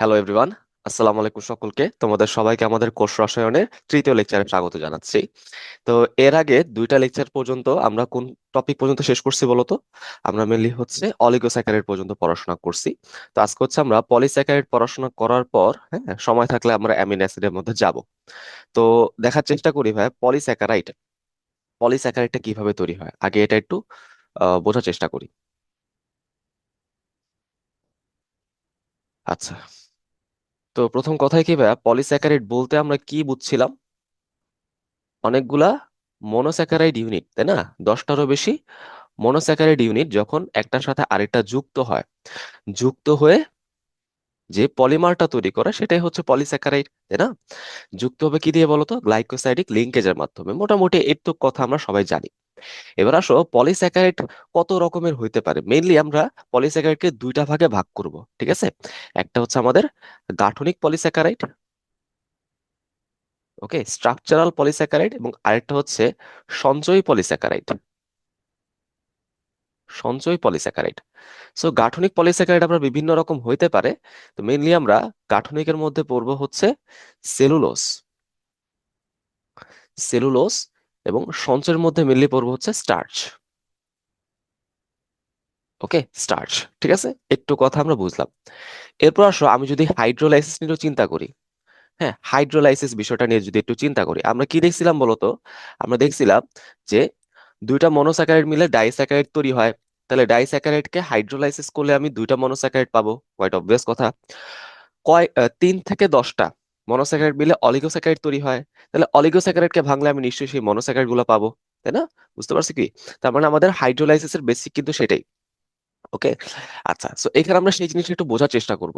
Hello everyone, আসসালামু আলাইকুম সকলকে। তোমাদের সবাইকে আমাদের কোর্স রসায়নের তৃতীয় লেকচারে স্বাগত জানাচ্ছি। তো এর আগে দুইটা লেকচার পর্যন্ত আমরা কোন টপিক পর্যন্ত শেষ করছি বলো তো? আমরা মেনলি হচ্ছে অলিগোস্যাকারাইড পর্যন্ত পড়াশোনা করছি। তো আজকে হচ্ছে আমরা পলিস্যাকারাইড পড়াশোনা করার পর, হ্যাঁ, সময় থাকলে আমরা অ্যামিনো অ্যাসিডের মধ্যে যাব। তো দেখার চেষ্টা করি ভাই, পলিস্যাকারাইডটা কিভাবে তৈরি হয়, আগে এটা একটু বোঝার চেষ্টা করি। আচ্ছা, তো প্রথম কথাই কি ভাই, পলিস্যাকারাইড বলতে আমরা কি বুঝছিলাম? অনেকগুলা মনোস্যাকারাইড ইউনিট, তাই না? 10টারও বেশি মনোস্যাকারাইড ইউনিট যখন একটার সাথে আরেকটা যুক্ত হয়, যুক্ত হয়ে যে পলিমারটা তৈরি করে সেটাই হচ্ছে পলিস্যাকারাইড, তাই না? যুক্ত হবে কি দিয়ে বলতো? গ্লাইকোসাইডিক লিঙ্কেজের মাধ্যমে। মোটামুটি এইটুক কথা আমরা সবাই জানি। এবার আসো, পলিস্যাকারাইড কত রকমের হইতে পারে। মেইনলি আমরা পলিস্যাকারাইডকে দুইটা ভাগে ভাগ করব, ঠিক আছে? একটা হচ্ছে আমাদের গাঠনিক পলিস্যাকারাইড, ওকে, স্ট্রাকচারাল পলিস্যাকারাইড, এবং আরেকটা হচ্ছে সঞ্চয়ী পলিস্যাকারাইড। সঞ্চয়ী পলিস্যাকারাইড। সো গাঠনিক পলিস্যাকারাইড আমরা বিভিন্ন রকম হইতে পারে। তো মেইনলি আমরা গাঠনিকের মধ্যে পড়বো হচ্ছে সেলুলোজ, সেলুলোজ, এবং সঞ্চয়ের মধ্যে মেইনলি পড়বো হচ্ছে স্টার্চ। ওকে, স্টার্চ। ঠিক আছে, একটু কথা আমরা বুঝলাম। এরপর আসো, আমি যদি হাইড্রোলাইসিস নিয়ে চিন্তা করি, হ্যাঁ, হাইড্রোলাইসিস বিষয়টা নিয়ে যদি একটু চিন্তা করি, আমরা কি দেখছিলাম বলতো? আমরা দেখছিলাম যে দুইটা মনোস্যাকারাইড মিলে ডাইস্যাকারাইড তৈরি হয়। তাহলে ডাইস্যাকারাইডকে হাইড্রোলাইসিস করলে আমি দুইটা মনোস্যাকারাইড পাবো, কোয়াইট অবভিয়াস কথা। 3 থেকে 10টা মনোস্যাকারাইড মিলে অলিগোস্যাকারাইড তৈরি হয়। তাহলে অলিগোস্যাকারাইডকে ভাঙলে আমি নিশ্চয়ই সেই মনোস্যাকারাইড গুলো পাবো, তাই না? বুঝতে পারছি কি? তার মানে আমাদের হাইড্রোলাইসিসের বেসিক কিন্তু সেটাই। ওকে, আচ্ছা, সো এখানে আমরা সেই জিনিসটা একটু বোঝার চেষ্টা করব।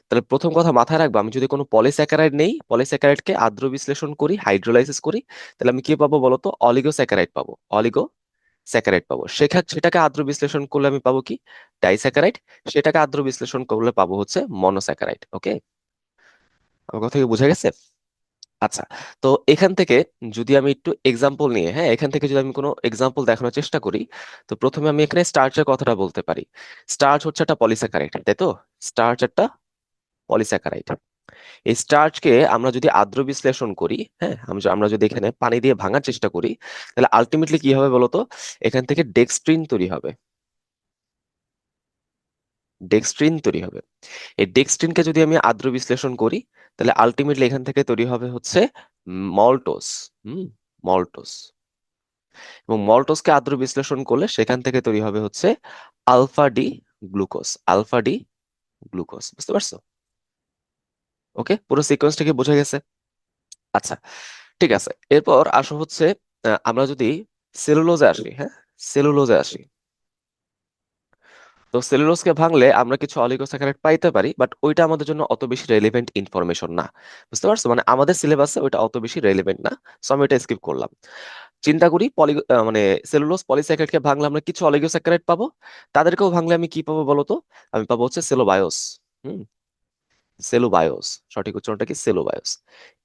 তাহলে প্রথম কথা মাথায় রাখবো, আমি যদি কোনো পলিস্যাকারাইড নেই, পলিস্যাকারাইডকে আদ্র বিশ্লেষণ করি, হাইড্রোলাইসিস করি, তাহলে আমি কি পাবো বলতো? অলিগোস্যাকারাইড পাবো, অলিগোস্যাকারাইড পাবো। সেটাকে আদ্র বিশ্লেষণ করলে আমি পাবো কি? ডাইস্যাকারাইড। সেটাকে আদ্র বিশ্লেষণ করলে পাবো হচ্ছে মনোস্যাকারাইড। ওকে, আমার কথা কি বোঝা গেছে? আচ্ছা, তো এখান থেকে যদি আমি একটু এক্সাম্পল নিয়ে, হ্যাঁ, এখান থেকে যদি আমি কোনো এক্সাম্পল দেখানোর চেষ্টা করি, তো প্রথমে আমি এখানে স্টার্চের কথাটা বলতে পারি। স্টার্চ হচ্ছে একটা পলিস্যাকারাইড, তাই তো? স্টার্চ একটা পলিস্যাকারাইড। এই স্টার্চকে আমরা যদি আদ্র বিশ্লেষণ করি, হ্যাঁ, আমরা যদি এখানে পানি দিয়ে ভাঙার চেষ্টা করি, তাহলে আলটিমেটলি কি হবে বলতো? এখান থেকে ডেক্সট্রিন তৈরি হবে, ডেক্সট্রিন তৈরি হবে। এই ডেক্সট্রিনকে যদি আমি আদ্র বিশ্লেষণ করি, তাহলে আলটিমেটলি এখান থেকে তৈরি হবে হচ্ছে মল্টোস। হুম, মল্টোস। এবং মল্টোসকে আদ্র বিশ্লেষণ করলে সেখান থেকে তৈরি হবে হচ্ছে alpha D glucose, alpha D glucose. বুঝতে পারছো? ওকে, পুরো সিকোয়েন্সটা কি বোঝা গেছে? আচ্ছা, ঠিক আছে। এরপর আসো হচ্ছে, আমরা যদি সেলুলোজে আসি, হ্যাঁ, সেলুলোজে আসি, তো সেলুলোজকে ভাঙলে আমরা কিছু অলিগোস্যাকারাইড পাইতে পারি, বাট ওইটা আমাদের জন্য অত বেশি রেলিভেন্ট ইনফরমেশন না। বুঝতে পারছো? মানে আমাদের সিলেবাসে ওইটা অত বেশি রেলিভেন্ট না। সো আমি এটা স্কিপ করলাম। চিন্তা করি মানে সেলুলোজ পলিস্যাকারাইডকে ভাঙলে আমরা কিছু অলিগোস্যাকারাইড পাবো। তাদেরকেও ভাঙলে আমি কি পাবো বলতো? আমি পাবো হচ্ছে সেলোবায়োস। হুম, সেলুবায়োস। সঠিক উচ্চারণটা কি? সেলুবায়োস।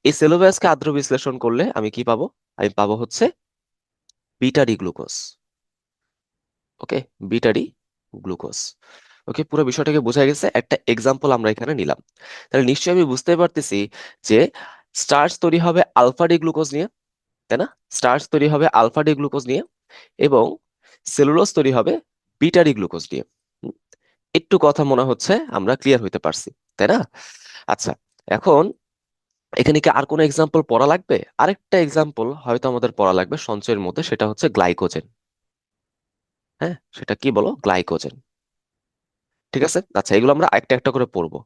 এই সেলুবায়োসকে আদ্র বিশ্লেষণ করলে আমি কি পাবো? আমি পাবো হচ্ছে বিটা ডি গ্লুকোজ। ওকে, বিটা ডি গ্লুকোজ। ওকে, পুরো বিষয়টাকে বোঝা গেছে। একটা এক্সাম্পল আমরা এখানে নিলাম। তাহলে নিশ্চয়ই আমি বুঝতে পারতেছি যে স্টার্চ তৈরি হবে আলফা ডি গ্লুকোজ নিয়ে, তাই না? স্টার্চ তৈরি হবে আলফা ডি গ্লুকোজ নিয়ে, এবং সেলুলোজ তৈরি হবে বিটা ডি গ্লুকোজ নিয়ে। হুম, একটু কথা মনে হচ্ছে আমরা ক্লিয়ার হইতে পারছি, তাই না? আচ্ছা, এখন এখানে কি আর কোনো এক্সাম্পল পড়া লাগবে? আরেকটা এক্সাম্পল হয়তো আমাদের পড়া লাগবে সঞ্চয়ের মধ্যে, সেটা হচ্ছে গ্লাইকোজেন। হ্যাঁ, সেটা কি বলো? গ্লাইকোজেন। ঠিক আছে, আচ্ছা, এগুলো আমরা একটা একটা করে পড়বো।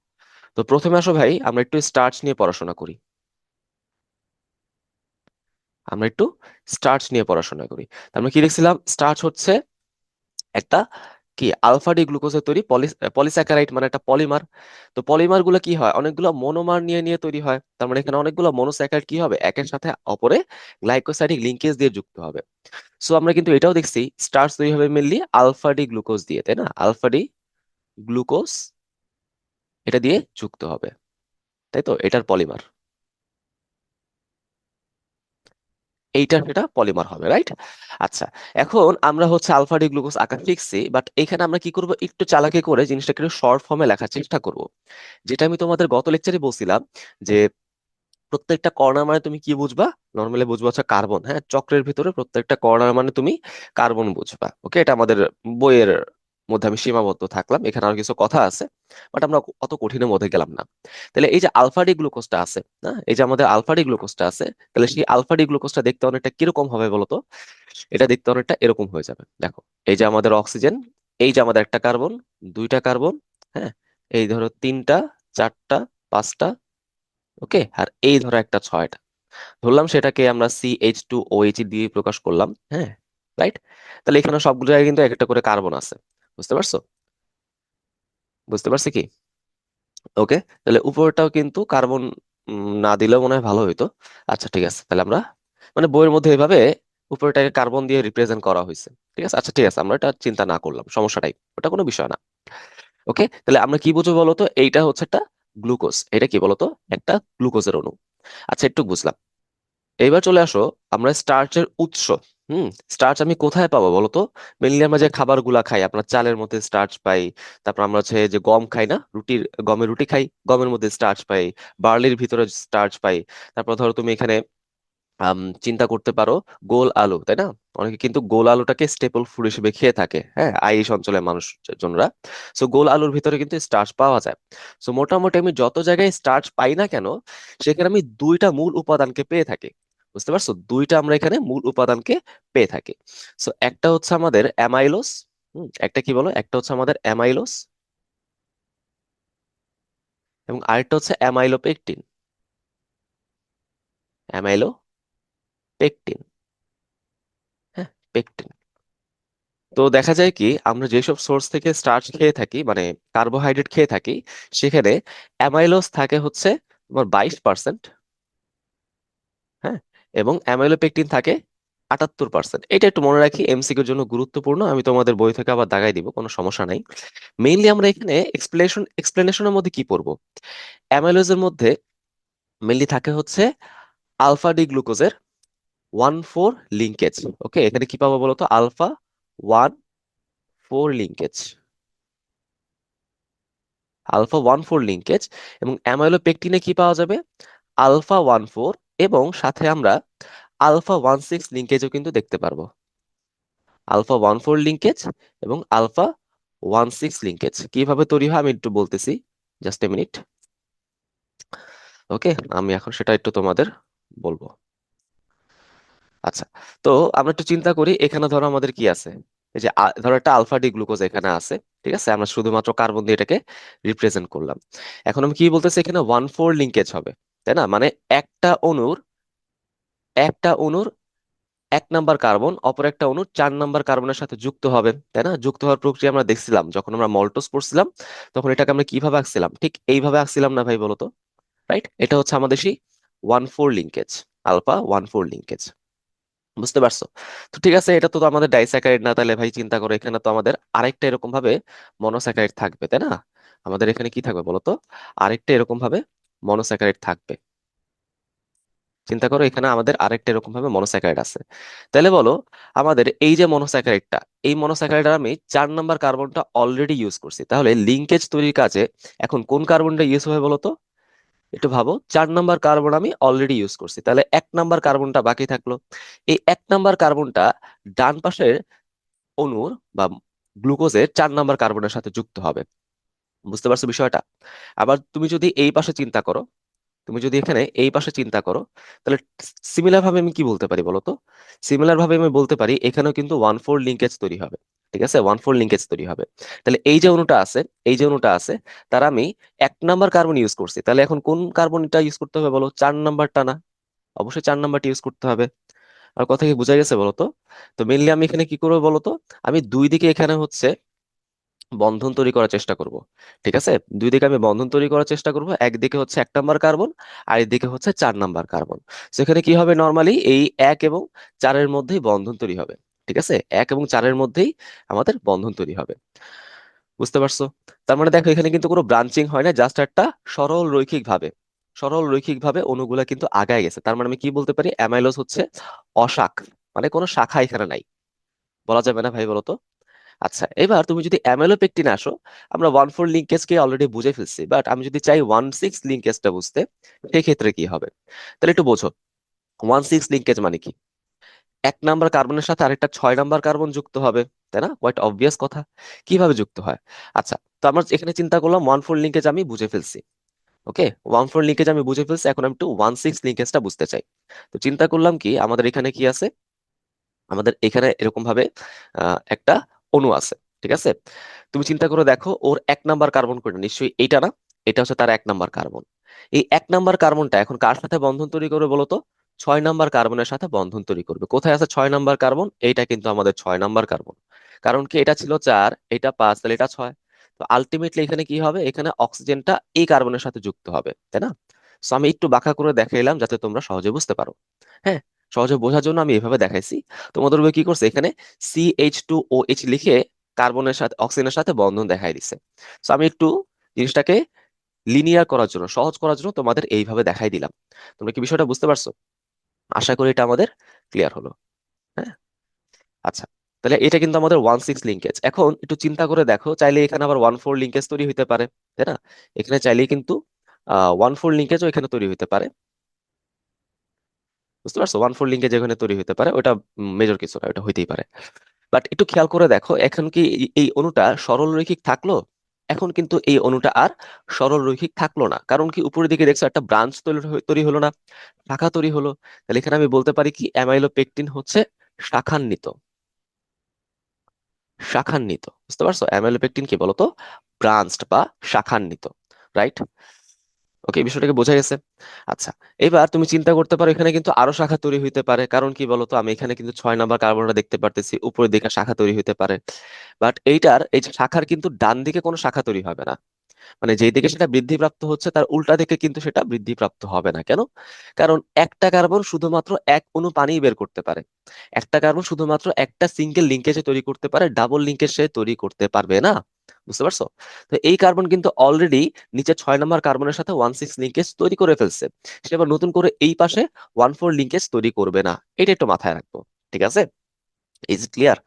তো প্রথমে আসো ভাই, আমরা একটু স্টার্চ নিয়ে পড়াশোনা করি। আমরা একটু স্টার্চ নিয়ে পড়াশোনা করি। আমরা কি দেখছিলাম? স্টার্চ হচ্ছে একটা কি আলফা ডি গ্লুকোজের তৈরি পলিস্যাকারাইড, মানে একটা পলিমার। তো পলিমার গুলো কি হয়? অনেকগুলো মনোমার নিয়ে নিয়ে তৈরি হয়। তার মানে এখানে অনেকগুলো মনোস্যাকারাইড কি হবে? একের সাথে অপরে গ্লাইকোসাইডিক লিঙ্কেজ দিয়ে যুক্ত হবে। সো আমরা কিন্তু এটাও দেখছি, স্টার্চ তৈরি হবে মেনলি আলফা ডি গ্লুকোজ দিয়ে, তাই না? আলফা ডি গ্লুকোজ এটা দিয়ে যুক্ত হবে, তাই তো? এটার পলিমার। এইটা সেটা পলিমার হবে, রাইট? আচ্ছা, এখন আমরা হচ্ছে আলফা ডি গ্লুকোজ আঁকা শিখছি, বাট এখানে আমরা কি করব, একটু চালাকি করে জিনিসটাকে একটু শর্ট ফর্মে লেখার চেষ্টা করব। যেটা আমি তোমাদের গত লেকচারে বলছিলাম যে প্রত্যেকটা কর্নার মানে তুমি কি বুঝবা, নর্মালি বুঝবা হচ্ছে কার্বন। হ্যাঁ, চক্রের ভিতরে প্রত্যেকটা কর্নার মানে তুমি কার্বন বুঝবা। ওকে, এটা আমাদের বইয়ের মধ্যে আমি সীমাবদ্ধ থাকলাম, এখানে আর কিছু কথা আছে, বাট আমরা অত কঠিনের মধ্যে গেলাম না। তাহলে এই যে আলফা ডি গ্লুকোজটা আছে, না, এই যে আমাদের আলফা ডি গ্লুকোজটা আছে, তাহলে সেই আলফা ডি গ্লুকোজটা দেখতে অনেকটা কিরকম হবে বলতো? এটা দেখতে অনেকটা এরকম হয়ে যাবে, দেখো। এই যে আমাদের অক্সিজেন, এই যে আমাদের একটা কার্বন, দুইটা কার্বন, হ্যাঁ, এই ধরো তিনটা, চারটা, পাঁচটা, ওকে, আর এই ধরো একটা ছয়টা, ধরলাম সেটাকে আমরা CH2OH দিয়ে প্রকাশ করলাম, হ্যাঁ, রাইট? তাহলে এখানে সবগুলো জায়গায় কিন্তু এক একটা করে কার্বন আছে, বুঝতে পারছো? বুঝতে পারছি কি? ওকে, তাহলে উপরটাও কিন্তু কার্বন না দিলেও মনে হয় ভালো হইতো। আচ্ছা ঠিক আছে, তাহলে আমরা মানে বইয়ের মধ্যে এভাবে উপরটাকে কার্বন দিয়ে রিপ্রেজেন্ট করা হয়েছে। ঠিক আছে, আচ্ছা ঠিক আছে, আমরা এটা চিন্তা না করলাম, সমস্যাটাই, ওটা কোনো বিষয় না। ওকে, তাহলে আমরা কি বুঝবো বলতো, এইটা হচ্ছে একটা গ্লুকোজ, এটা কি বলতো, একটা গ্লুকোজের অণু। আচ্ছা, একটু বুঝলাম। এইবার চলে আসো আমরা স্টার্চের উৎস। হুম, স্টার্চ আমি কোথায় পাবো বলতো? মেনলি আমরা যে খাবারগুলা খাই, আপনার চালের মধ্যে স্টার্চ পাই, তারপর আমরা হচ্ছে যে গম খাই না, গমের রুটি খাই, গমের মধ্যে স্টার্চ পাই, বার্লির ভিতরে স্টার্চ পাই। তারপর ধরো তুমি এখানে চিন্তা করতে পারো গোল আলু, তাই না? অনেকে কিন্তু গোল আলুটাকে স্টেপল ফুড হিসেবে খেয়ে থাকে, হ্যাঁ, আইরিশ অঞ্চলের মানুষজনরা। সো গোল আলুর ভিতরে কিন্তু স্টার্চ পাওয়া যায়। সো মোটামুটি আমি যত জায়গায় স্টার্চ পাই না কেন, সেখানে আমি দুইটা মূল উপাদানকে পেয়ে থাকি। বুঝতে পারছো, দুইটা আমরা এখানে মূল উপাদানকে পেয়ে থাকি। সো একটা হচ্ছে আমাদের অ্যামাইলোস, একটা কি বলো, একটা হচ্ছে আমাদের অ্যামাইলোস, এবং আরেকটা হচ্ছে অ্যামাইলোপেকটিন। অ্যামাইলোপেকটিন, হ্যাঁ, পেকটিন। তো দেখা যায় কি, আমরা যেসব সোর্স থেকে স্টার্চ খেয়ে থাকি, মানে কার্বোহাইড্রেট খেয়ে থাকি, সেখানে অ্যামাইলোজ থাকে হচ্ছে তোমার 22%, হ্যাঁ, এবং অ্যামাইলোপেকটিন থাকে 78%। এটা একটু মনে রাখি, এমসিকিউর জন্য গুরুত্বপূর্ণ, আমি তোমাদের বই থেকে আবার দাগাই দিব, কোনো সমস্যা নাই। মেইনলি আমরা এখানে এক্সপ্লেনেশনের মধ্যে কি পড়বো? অ্যামাইলোজের মধ্যে মেইনলি থাকে হচ্ছে আলফা ডি গ্লুকোজের 1,4 লিঙ্কেজ। ওকে, এখানে কি পাবো বলতো, আলফা 1,4 লিঙ্কেজ, আলফা 1,4 লিঙ্কেজ। এবং অ্যামাইলোপেকটিনে কি পাওয়া যাবে? আলফা 1,4, এবং সাথে আমরা আলফা 1,6 লিঙ্কেজও কিন্তু দেখতে পারবো। আলফা 1,4 লিঙ্কেজ এবং আলফা 1,6 লিঙ্কেজ কিভাবে তৈরি হয় আমি একটু বলতেছি, জাস্ট এ মিনিট। ওকে, আমি এখন সেটা একটু তোমাদের বলবো। আচ্ছা, তো আমরা একটু চিন্তা করি, এখানে ধরো আমাদের কি আছে, এই যে ধরো একটা আলফা ডি গ্লুকোজ এখানে আছে। ঠিক আছে, আমরা শুধুমাত্র কার্বন দিয়ে এটাকে রিপ্রেজেন্ট করলাম। এখন আমি কি বলতেছি, এখানে 1,4 লিঙ্কেজ হবে, তাই না? মানে একটা অণুর একটা অণুর 1 নাম্বার কার্বন অপর একটা অণুর 4 নাম্বার কার্বনের সাথে যুক্ত হবে, তাই না? যুক্ত হওয়ার প্রক্রিয়া আমরা দেখছিলাম যখন আমরা মল্টোস পড়ছিলাম, তখন এটাকে আমরা কিভাবে আঁকছিলাম, ঠিক এইভাবে আঁকছিলাম না ভাই, বলতো? রাইট, এটা হচ্ছে আমাদের সেই 1,4 লিঙ্কেজ, আলফা 1,4 লিঙ্কেজ। বুঝতে পারছো? তো ঠিক আছে, এটা তো আমাদের ডাইস্যাকারাইড না, তাহলে ভাই চিন্তা করো, এখানে তো আমাদের আরেকটা এরকম ভাবে মনোস্যাকারাইড থাকবে, তাই না? আমাদের এখানে কি থাকবে বলতো, আরেকটা এরকম ভাবে মনোস্যাকারাইড থাকবে। চিন্তা করো, এখানে আমাদের আরেকটা এরকম ভাবে মনোস্যাকারাইড আছে। তাহলে বলো, আমাদের এই যে মনোস্যাকারাইডটা, এই মনোস্যাকারাইডের আমি 4 নাম্বার কার্বনটা অলরেডি ইউজ করছি, তাহলে লিঙ্কেজ তৈরির কাজে এখন কোন কার্বনটা ইউজ হবে বলতো? একটু ভাবো, 4 নাম্বার কার্বন আমি অলরেডি ইউজ করছি, তাহলে 1 নাম্বার কার্বনটা বাকি থাকলো। এই 1 নাম্বার কার্বনটা ডান পাশের অণুর বা গ্লুকোজের 4 নাম্বার কার্বনের সাথে যুক্ত হবে। বুঝতে পারছো বিষয়টা? আবার তুমি যদি এই পাশে চিন্তা করো, তুমি যদি এখানে এই পাশে চিন্তা করো, তাহলে সিমিলার ভাবে আমি কি বলতে পারি বলতো? সিমিলার ভাবে আমি বলতে পারি এখানেও কিন্তু 1,4 লিঙ্কেজ তৈরি হবে। ঠিক আছে, 1,4 লিঙ্কেজ তৈরি হবে। তাহলে এই যে অণুটা আছে, এই যে অণুটা আছে, তার আমি 1 নাম্বার কার্বন ইউজ করছি, তাহলে এখন কোন কার্বনটা ইউজ করতে হবে বলো? 4 নাম্বারটা না? অবশ্যই 4 নাম্বারটা ইউজ করতে হবে। আর কথা কি বোঝা গেছে বলতো? তো মেনলি আমি এখানে কি করবো বলতো, আমি দুই দিকে এখানে হচ্ছে বন্ধন তৈরি করার চেষ্টা করব। ঠিক আছে, দুই দিকে আমি বন্ধন তৈরি করার চেষ্টা করব, একদিকে হচ্ছে 1 নাম্বার কার্বন, আর এদিকে হচ্ছে 4 নাম্বার কার্বন। সেখানে কি হবে, নর্মালি এই 1 এবং 4-এর মধ্যেই বন্ধন তৈরি হবে। ঠিক আছে, 1 এবং 4-এর মধ্যেই আমাদের বন্ধন তৈরি হবে। বুঝতে পারছো? তার মানে দেখো, এখানে কিন্তু কোনো ব্রাঞ্চিং হয় না, জাস্ট একটা সরল রৈখিক ভাবে, সরল রৈখিক ভাবে অণুগুলা কিন্তু আগায় গেছে, তার মানে আমি কি বলতে পারি, অ্যামাইলোজ হচ্ছে অশাখ, মানে কোনো শাখা এখানে নাই। বলা যাবে না ভাই, বলো তো? আচ্ছা, এবার তুমি যদি অ্যামিলোপেকটিনে আসো, আমরা 1,4 লিঙ্কেজকে অলরেডি বুঝে ফেলছি, বাট আমি যদি চাই 1,6 লিঙ্কেজটা বুঝতে, সেই ক্ষেত্রে কি হবে? তাহলে একটু বোঝো, 1,6 লিঙ্কেজ মানে কি? এক নাম্বার কার্বনের সাথে আরেকটা 6 নাম্বার কার্বন যুক্ত হবে, তাই না? কোয়াইট অবভিয়াস কথা। কিভাবে যুক্ত হয়? আচ্ছা, তো আমরা এখানে চিন্তা করলাম 1,4 লিঙ্কেজ আমি বুঝে ফেলছি। ওকে, 1,4 লিঙ্কেজ আমি বুঝে ফেলছি, এখন আমি একটু 1,6 লিঙ্কেজটা বুঝতে চাই। তো চিন্তা করলাম কি, আমাদের এখানে কি আছে, আমাদের এখানে এরকম ভাবে একটা অণু আছে, ঠিক আছে? তুমি চিন্তা করে দেখো, ওর 1 নাম্বার কার্বন কোনটা, নিশ্চয়ই এইটা না? এটা হচ্ছে তার 1 নাম্বার কার্বন। এই 1 নাম্বার কার্বনটা এখন কার সাথে বন্ধন তৈরি করবে বলো তো? 6 নাম্বার কার্বনের সাথে বন্ধন তৈরি করবে। কোথায় আছে 6 নাম্বার কার্বন? এইটা কিন্তু আমাদের 6 নাম্বার কার্বন। কারণ কি, এটা ছিল 4, এটা 5, তাহলে এটা 6। তো আলটিমেটলি এখানে কি হবে, এখানে অক্সিজেনটা এই কার্বনের সাথে যুক্ত হবে, তাই না? সো আমি একটু বাঁকা করে দেখাইলাম যাতে তোমরা সহজে বুঝতে পারো। হ্যাঁ, সহজে বোঝার জন্য আমি এভাবে দেখাইছি। তোমাদের বই কি করছে, এখানে CH2OH লিখে কার্বনের সাথে অক্সিজেনের সাথে বন্ধন দেখাই দিছে। তো আমি একটু জিনিসটাকে লিনিয়ার করার জন্য, সহজ করার জন্য তোমাদের এইভাবে দেখাই দিলাম। তোমরা কি বিষয়টা বুঝতে পারছো? আশা করি এটা আমাদের ক্লিয়ার হলো। হ্যাঁ, আচ্ছা, তাহলে এটা কিন্তু আমাদের 1,6 লিঙ্কেজ। এখন একটু চিন্তা করে দেখো, চাইলে এখানে আবার 1,4 লিঙ্কেজ তৈরি হতে পারে, তাই না? এখানে চাইলেই কিন্তু 1,4 লিঙ্কেজও এখানে তৈরি হতে পারে। বুঝতে পারছো? 1,4 লিঙ্কেজ এখানে তৈরি হতে পারে, ওটা মেজর কিছু না, ওটা হইতেই পারে। বাট একটু খেয়াল করে দেখো, এখন কি এই অণুটা সরল রৈখিক থাকলো? এখন কিন্তু এই অণুটা আর সরল রৈখিক থাকলো না। কারণ কি, উপরের দিকে দেখছো একটা ব্রাঞ্চ তৈরি তৈরি হলো না, শাখা তৈরি হলো। তাহলে এখানে আমি বলতে পারি কি, অ্যামাইলোপেকটিন হচ্ছে শাখান্বিত। শাখান্বিত, বুঝতে পারছো? অ্যামাইলোপেকটিন কি বলতো? ব্রাঞ্চড বা শাখান্বিত, রাইট? ওকে, বিষয়টাকে বোঝা গেছে। আচ্ছা, এবার তুমি চিন্তা করতে পারো, এখানে কিন্তু আরো শাখা তৈরি হইতে পারে। কারণ কি বলতো, আমি এখানে কিন্তু 6 নাম্বার কার্বনটা দেখতে পারতেছি, উপরের দিকে শাখা তৈরি হইতে পারে। বাট এইটার, এই যে শাখার কিন্তু ডান দিকে কোনো শাখা তৈরি হবে না। মানে যেই দিকে সেটা বৃদ্ধিপ্রাপ্ত হচ্ছে, তার উল্টা দিকে কিন্তু সেটা বৃদ্ধিপ্রাপ্ত হবে না। কেন? কারণ একটা কার্বন শুধুমাত্র এক অণু পানি বের করতে পারে। একটা কার্বন শুধুমাত্র একটা সিঙ্গেল লিঙ্কেজে তৈরি করতে পারে, ডাবল লিঙ্কেজ সে তৈরি করতে পারবে না। বুঝতে পারছো? তো এই কার্বন কিন্তু অলরেডি নিচে 6 নাম্বার কার্বনের সাথে 1,6 লিঙ্কেজ তৈরি করে ফেলছে। সে আবার নতুন করে এই পাশে 1,4 লিঙ্কেজ তৈরি করবে না। এটা একটু মাথায় রাখবো, ঠিক আছে? Is it clear?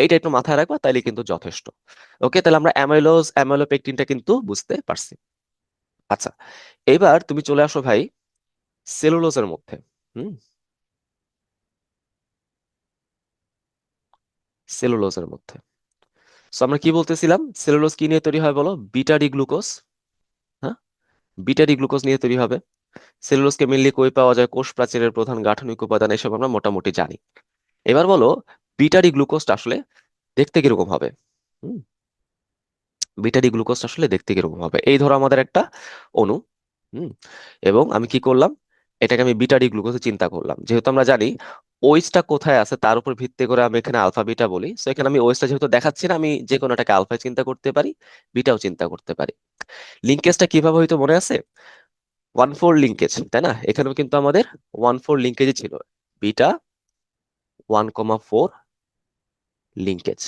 এইটা একটু মাথায় রাখবা, তাইলে কিন্তু যথেষ্ট। ওকে, তাহলে আমরা অ্যামাইলোপেকটিনটা কিন্তু বুঝতে পারছি। আচ্ছা, এবার তুমি চলে আসো ভাই সেলুলোজের মধ্যে। হুম, সেলুলোজের মধ্যে। সো আমরা কি বলতেছিলাম, সেলুলোজ কি নিয়ে তৈরি হয় বলো? Beta D glucose. হ্যাঁ, বিটা ডি গ্লুকোজ নিয়ে তৈরি হবে। সেলুলোজকে মেনলি কই পাওয়া যায়? কোষ প্রাচীরের প্রধান গাঠনিক উপাদান, এসব আমরা মোটামুটি জানি। এবার বলো, বিটা ডি গ্লুকোজটা আসলে দেখতে কিরকম হবে? হুম, বিটা ডি গ্লুকোজটা আসলে দেখতে কিরকম হবে? এই ধরো আমাদের একটা অণু। হুম, এবং আমি কি করলাম, এটাকে আমি বিটা ডি গ্লুকোজে চিন্তা করলাম। যেহেতু আমরা জানি ওএইচটা কোথায় আছে, তার উপর ভিত্তি করে আমি এখানে আলফা বিটা বলি। সো এখানে আমি ওএইচটা যেহেতু দেখাচ্ছি না, আমি যে কোনোটাকে আলফা চিন্তা করতে পারি, বিটাও চিন্তা করতে পারি। লিঙ্কেজটা কিভাবে হয়তো মনে আছে? 1,4 লিঙ্কেজ, তাই না? এখানেও কিন্তু আমাদের 1,4 লিঙ্কেজই ছিল, বিটা 1,4 লিঙ্কেজ,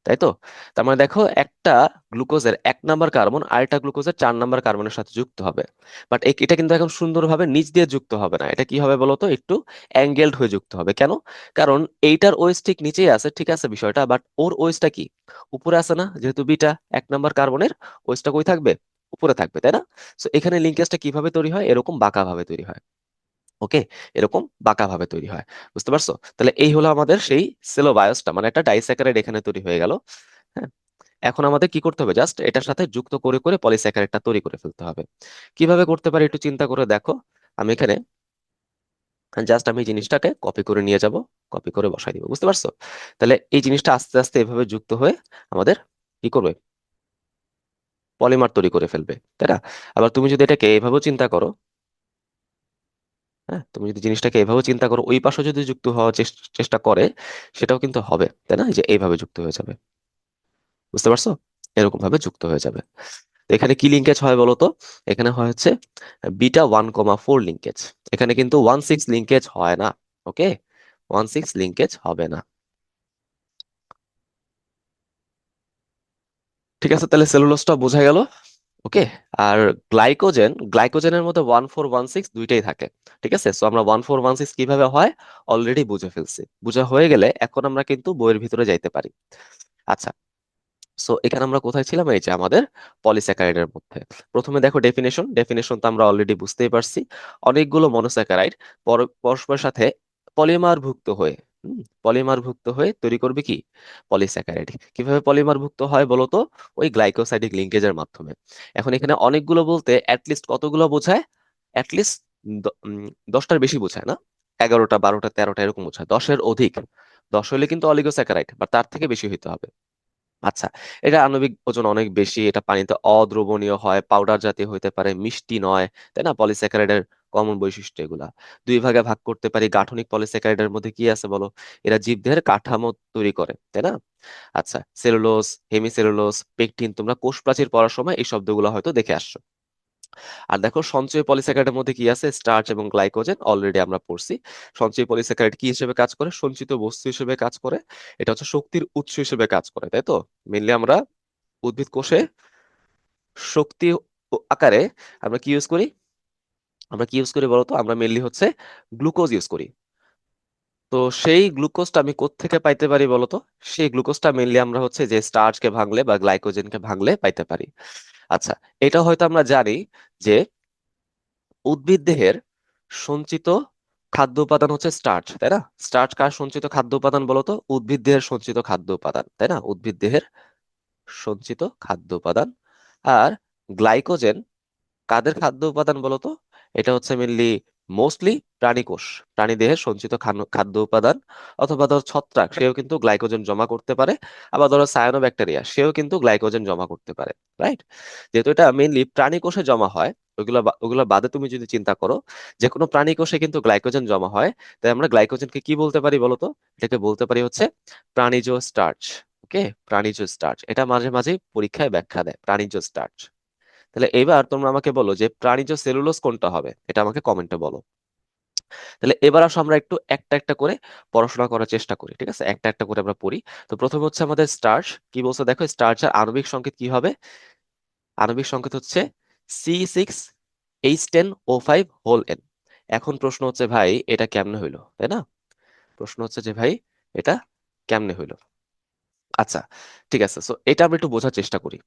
তাই তো? তার মানে দেখো, একটা গ্লুকোজের 1 নাম্বার কার্বন আরেকটা গ্লুকোজের 4 নাম্বার কার্বনের সাথে যুক্ত হবে। বাট এটা কিন্তু এখন সুন্দরভাবে নিচ দিয়ে যুক্ত হবে না। এটা কি হবে বলতো? একটু অ্যাঙ্গেলড হয়ে যুক্ত হবে। কেন? কারণ এইটার ওএস ঠিক নিচেই আছে, ঠিক আছে বিষয়টা, বাট ওর ওএসটা কি উপরে আছে না? যেহেতু বিটা, 1 নাম্বার কার্বনের ওএসটা কই থাকবে? উপরে থাকবে, তাই না? সো এখানে লিঙ্কেজটা কিভাবে তৈরি হয়? এরকম বাঁকা ভাবে তৈরি হয়। ওকে, এরকম বাঁকা ভাবে তৈরি হয়। বুঝতে পারছো? তাহলে এই হলো আমাদের সেই সেলোবায়োসটা, মানে একটা ডাইস্যাকারাইড এখানে তৈরি হয়ে গেল। হ্যাঁ, এখন আমাদের কি করতে হবে? জাস্ট এটার সাথে যুক্ত করে করে পলিস্যাকারাইডটা তৈরি করে ফেলতে হবে। কিভাবে করতে পারি একটু চিন্তা করে দেখো। আমি এখানে জাস্ট আমি জিনিসটাকে কপি করে নিয়ে যাব, কপি করে বসাই দিব। বুঝতে পারছো? তাহলে এই জিনিসটা আস্তে আস্তে এভাবে যুক্ত হয়ে আমাদের কি করবে? পলিমার তৈরি করে ফেলবে, তাই না? আবার তুমি যদি এটাকে এভাবেও চিন্তা করো, হ্যাঁ, তুমি যদি জিনিসটাকে এভাবে চিন্তা করো, ওই পাশে যদি যুক্ত হওয়ার চেষ্টা করে, সেটাও কিন্তু হবে, তাই না? এই যে এইভাবে যুক্ত হয়ে যাবে। বুঝতে পারছো? এরকম ভাবে যুক্ত হয়ে যাবে। তো এখানে কি লিঙ্কেজ হয় বলো তো? এখানে হয় হচ্ছে বিটা 1,4 লিঙ্কেজ। এখানে কিন্তু 1,6 লিঙ্কেজ হয় না। ওকে, 1,6 লিঙ্কেজ হবে না। ঠিক আছে, তাহলে সেলুলোজটা বোঝা গেল। ওকে। আর গ্লাইকোজেনের মধ্যে 1416 দুইটাই থাকে। ঠিক আছে, সো আমরা 1416 কিভাবে হয় অলরেডি বুঝে ফেলছি। বুঝা হয়ে গেলে এখন আমরা কিন্তু বইয়ের ভিতরে যাইতে পারি। আচ্ছা, সো এখানে আমরা কোথায় ছিলাম? এই যে আমাদের পলিস্যাকারাইডের মধ্যে। প্রথমে দেখো ডেফিনেশন তো আমরা অলরেডি বুঝতেই পারছি। অনেকগুলো মনোস্যাকারাইড পরস্পরের সাথে পলিমারভুক্ত হয়ে পলিমারভুক্ত হয়ে তৈরি করবে কি পলিস্যাকারাইড। কিভাবে পলিমারভুক্ত হয় বলো তো? ওই গ্লাইকোসাইডিক লিঙ্কেজের মাধ্যমে। এখন এখানে অনেকগুলো বলতে অ্যাটলিস্ট কতগুলো বোঝায়? অ্যাটলিস্ট 10টার বেশি বোঝায় না, 11টা 12টা 13টা এরকম বোঝায়, 10-এর অধিক। 10 হলে কিন্তু অলিগোস্যাকারাইড, বা তার থেকে বেশি হইতে হবে। আচ্ছা, এটা আণবিক ওজন অনেক বেশি, এটা পানিতে অদ্রবণীয় হয়, পাউডার জাতীয় হইতে পারে, মিষ্টি নয়, তাই না? পলিস্যাকারাইডের কমন বৈশিষ্ট্য এগুলা। দুই ভাগে ভাগ করতে পারি। গাঠনিক পলিস্যাকারাইডের মধ্যে কি আছে বলো? এরা জীবদেহের কাঠামো তৈরি করে, তাই না? আচ্ছা, সেলুলোজ, হেমিসেলুলোজ, পেকটিন, তোমরা কোষ প্রাচীর পড়ার সময় এই শব্দগুলো হয়তো দেখে আসছো। আর দেখো সঞ্চয়ী পলিস্যাকারাইডের মধ্যে কি আছে? স্টার্চ এবং গ্লাইকোজেন অলরেডি আমরা পড়ছি। সঞ্চয়ী পলিস্যাকারাইড কি হিসেবে কাজ করে? সঞ্চিত বস্তু হিসেবে কাজ করে। এটা হচ্ছে শক্তির উৎস হিসেবে কাজ করে, তাই তো? মেনলি আমরা উদ্ভিদ কোষে শক্তি আকারে আমরা কি ইউজ করি? আমরা কি ইউজ করি বলতো? আমরা মেনলি হচ্ছে গ্লুকোজ ইউজ করি। তো সেই গ্লুকোজটা আমি কোত্থেকে পাইতে পারি বলতো? সেই গ্লুকোজটা মেনলি আমরা হচ্ছে যে স্টার্চকে ভাঙলে বা গ্লাইকোজেনকে ভাঙলে পাইতে পারি। আচ্ছা, এটা হয়তো আমরা জানি যে উদ্ভিদ দেহের সঞ্চিত খাদ্য উপাদান হচ্ছে স্টার্চ, তাই না? স্টার্চ কার সঞ্চিত খাদ্য উপাদান বলতো? উদ্ভিদ দেহের সঞ্চিত খাদ্য উপাদান, তাই না? উদ্ভিদ দেহের সঞ্চিত খাদ্য উপাদান। আর গ্লাইকোজেন কাদের খাদ্য উপাদান বলতো? এটা হচ্ছে মেনলি মোস্টলি প্রাণী কোষ, প্রাণী দেহের সঞ্চিত খাদ্য উপাদান। অথবা ধর ছত্রাক, সেও কিন্তু গ্লাইকোজেন জমা করতে পারে। আবার ধরো সায়ানোব্যাকটেরিয়া, সেও কিন্তু গ্লাইকোজেন জমা করতে পারে। রাইট? যেহেতু এটা মেনলি প্রাণী কোষে জমা হয়, ওগুলো বাদে তুমি যদি চিন্তা করো, যে কোনো প্রাণী কোষে কিন্তু গ্লাইকোজেন জমা হয়। তাই আমরা গ্লাইকোজেনকে কি বলতে পারি বলতো? এটাকে বলতে পারি হচ্ছে প্রাণীজ স্টার্চ। ওকে, প্রাণীজ স্টার্চ। এটা মাঝে মাঝে পরীক্ষায় ব্যাখ্যা দেয়, প্রাণীজ স্টার্চ। তাহলে এবার তোমরা আমাকে বলো যে প্রাণীজ সেলুলোজ কোনটা হবে, এটা আমাকে কমেন্টে বলো। তাহলে এবার আসো আমরা একটু একটা একটা করে পড়াশোনা করার চেষ্টা করি। ঠিক আছে, একটা একটা করে আমরা পড়ি। তো প্রথমে হচ্ছে আমাদের স্টার্চ। কি বলছে দেখো, স্টার্চের আণবিক সংকেত কি হবে? আণবিক সংকেত হচ্ছে C6H10O5 হোল এন। এখন প্রশ্ন হচ্ছে ভাই এটা কেমনে হইলো, তাই না? প্রশ্ন হচ্ছে যে ভাই এটা কেমনে হইলো। আচ্ছা, ঠিক আছে, সো এটা আমরা একটু বোঝার চেষ্টা করি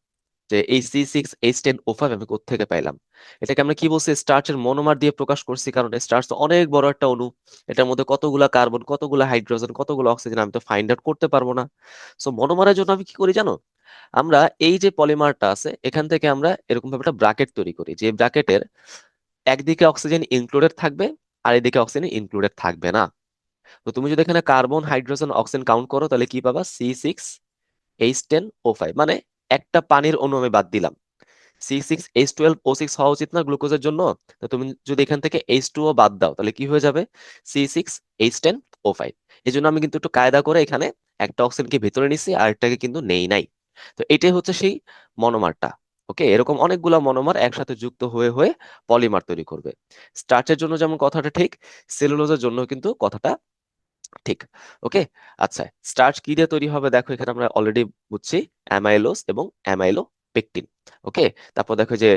যে এই C6H10O5 আমি কোত্থেকে পাইলাম। এটাকে আমরা কি বলছি? স্টার্চের মনোমার দিয়ে প্রকাশ করছি, কারণ স্টার্চ তো অনেক বড় একটা অণু। এটার মধ্যে কতগুলা কার্বন, কতগুলা হাইড্রোজেন, কতগুলো অক্সিজেন আমি তো ফাইন্ড আউট করতে পারবো না। সো মনোমারের জন্য আমি কি করি জানো? আমরা এই যে পলিমারটা আছে এখান থেকে আমরা এরকম ভাবে একটা ব্রাকেট তৈরি করি, যে ব্রাকেটের একদিকে অক্সিজেন ইনক্লুডেড থাকবে আর এদিকে অক্সিজেন ইনক্লুডেড থাকবে না। তো তুমি যদি এখানে কার্বন, হাইড্রোজেন, অক্সিজেন কাউন্ট করো তাহলে কি পাবা? C6H10O5, মানে একটা পানির অণু আমি বাদ দিলাম। C6H12O6 হওয়া উচিত না গ্লুকোজের জন্য? তো তুমি যদি এখান থেকে H2O বাদ দাও তাহলে কি হয়ে যাবে? C6H10O5। এই জন্য আমি কিন্তু একটু কায়দা করে এখানে একটা অক্সিজেনকে ভেতরে নিছি আর একটাকে কিন্তু নেই নাই। তো এটাই হচ্ছে সেই মনোমারটা। ওকে, এরকম অনেকগুলা মনোমার একসাথে যুক্ত হয়ে হয়ে পলিমার তৈরি করবে। স্টার্চের জন্য যেমন কথাটা ঠিক, সেলুলোজের জন্য কিন্তু কথাটা ঠিক। ওকে। আচ্ছা, স্টার্চ কি দিয়ে তৈরি হবে দেখো, এখানে আমরা অলরেডি বুঝছি অ্যামাইলোজ এবং অ্যামাইলো পেকটিন। ওকে। তারপর দেখো যে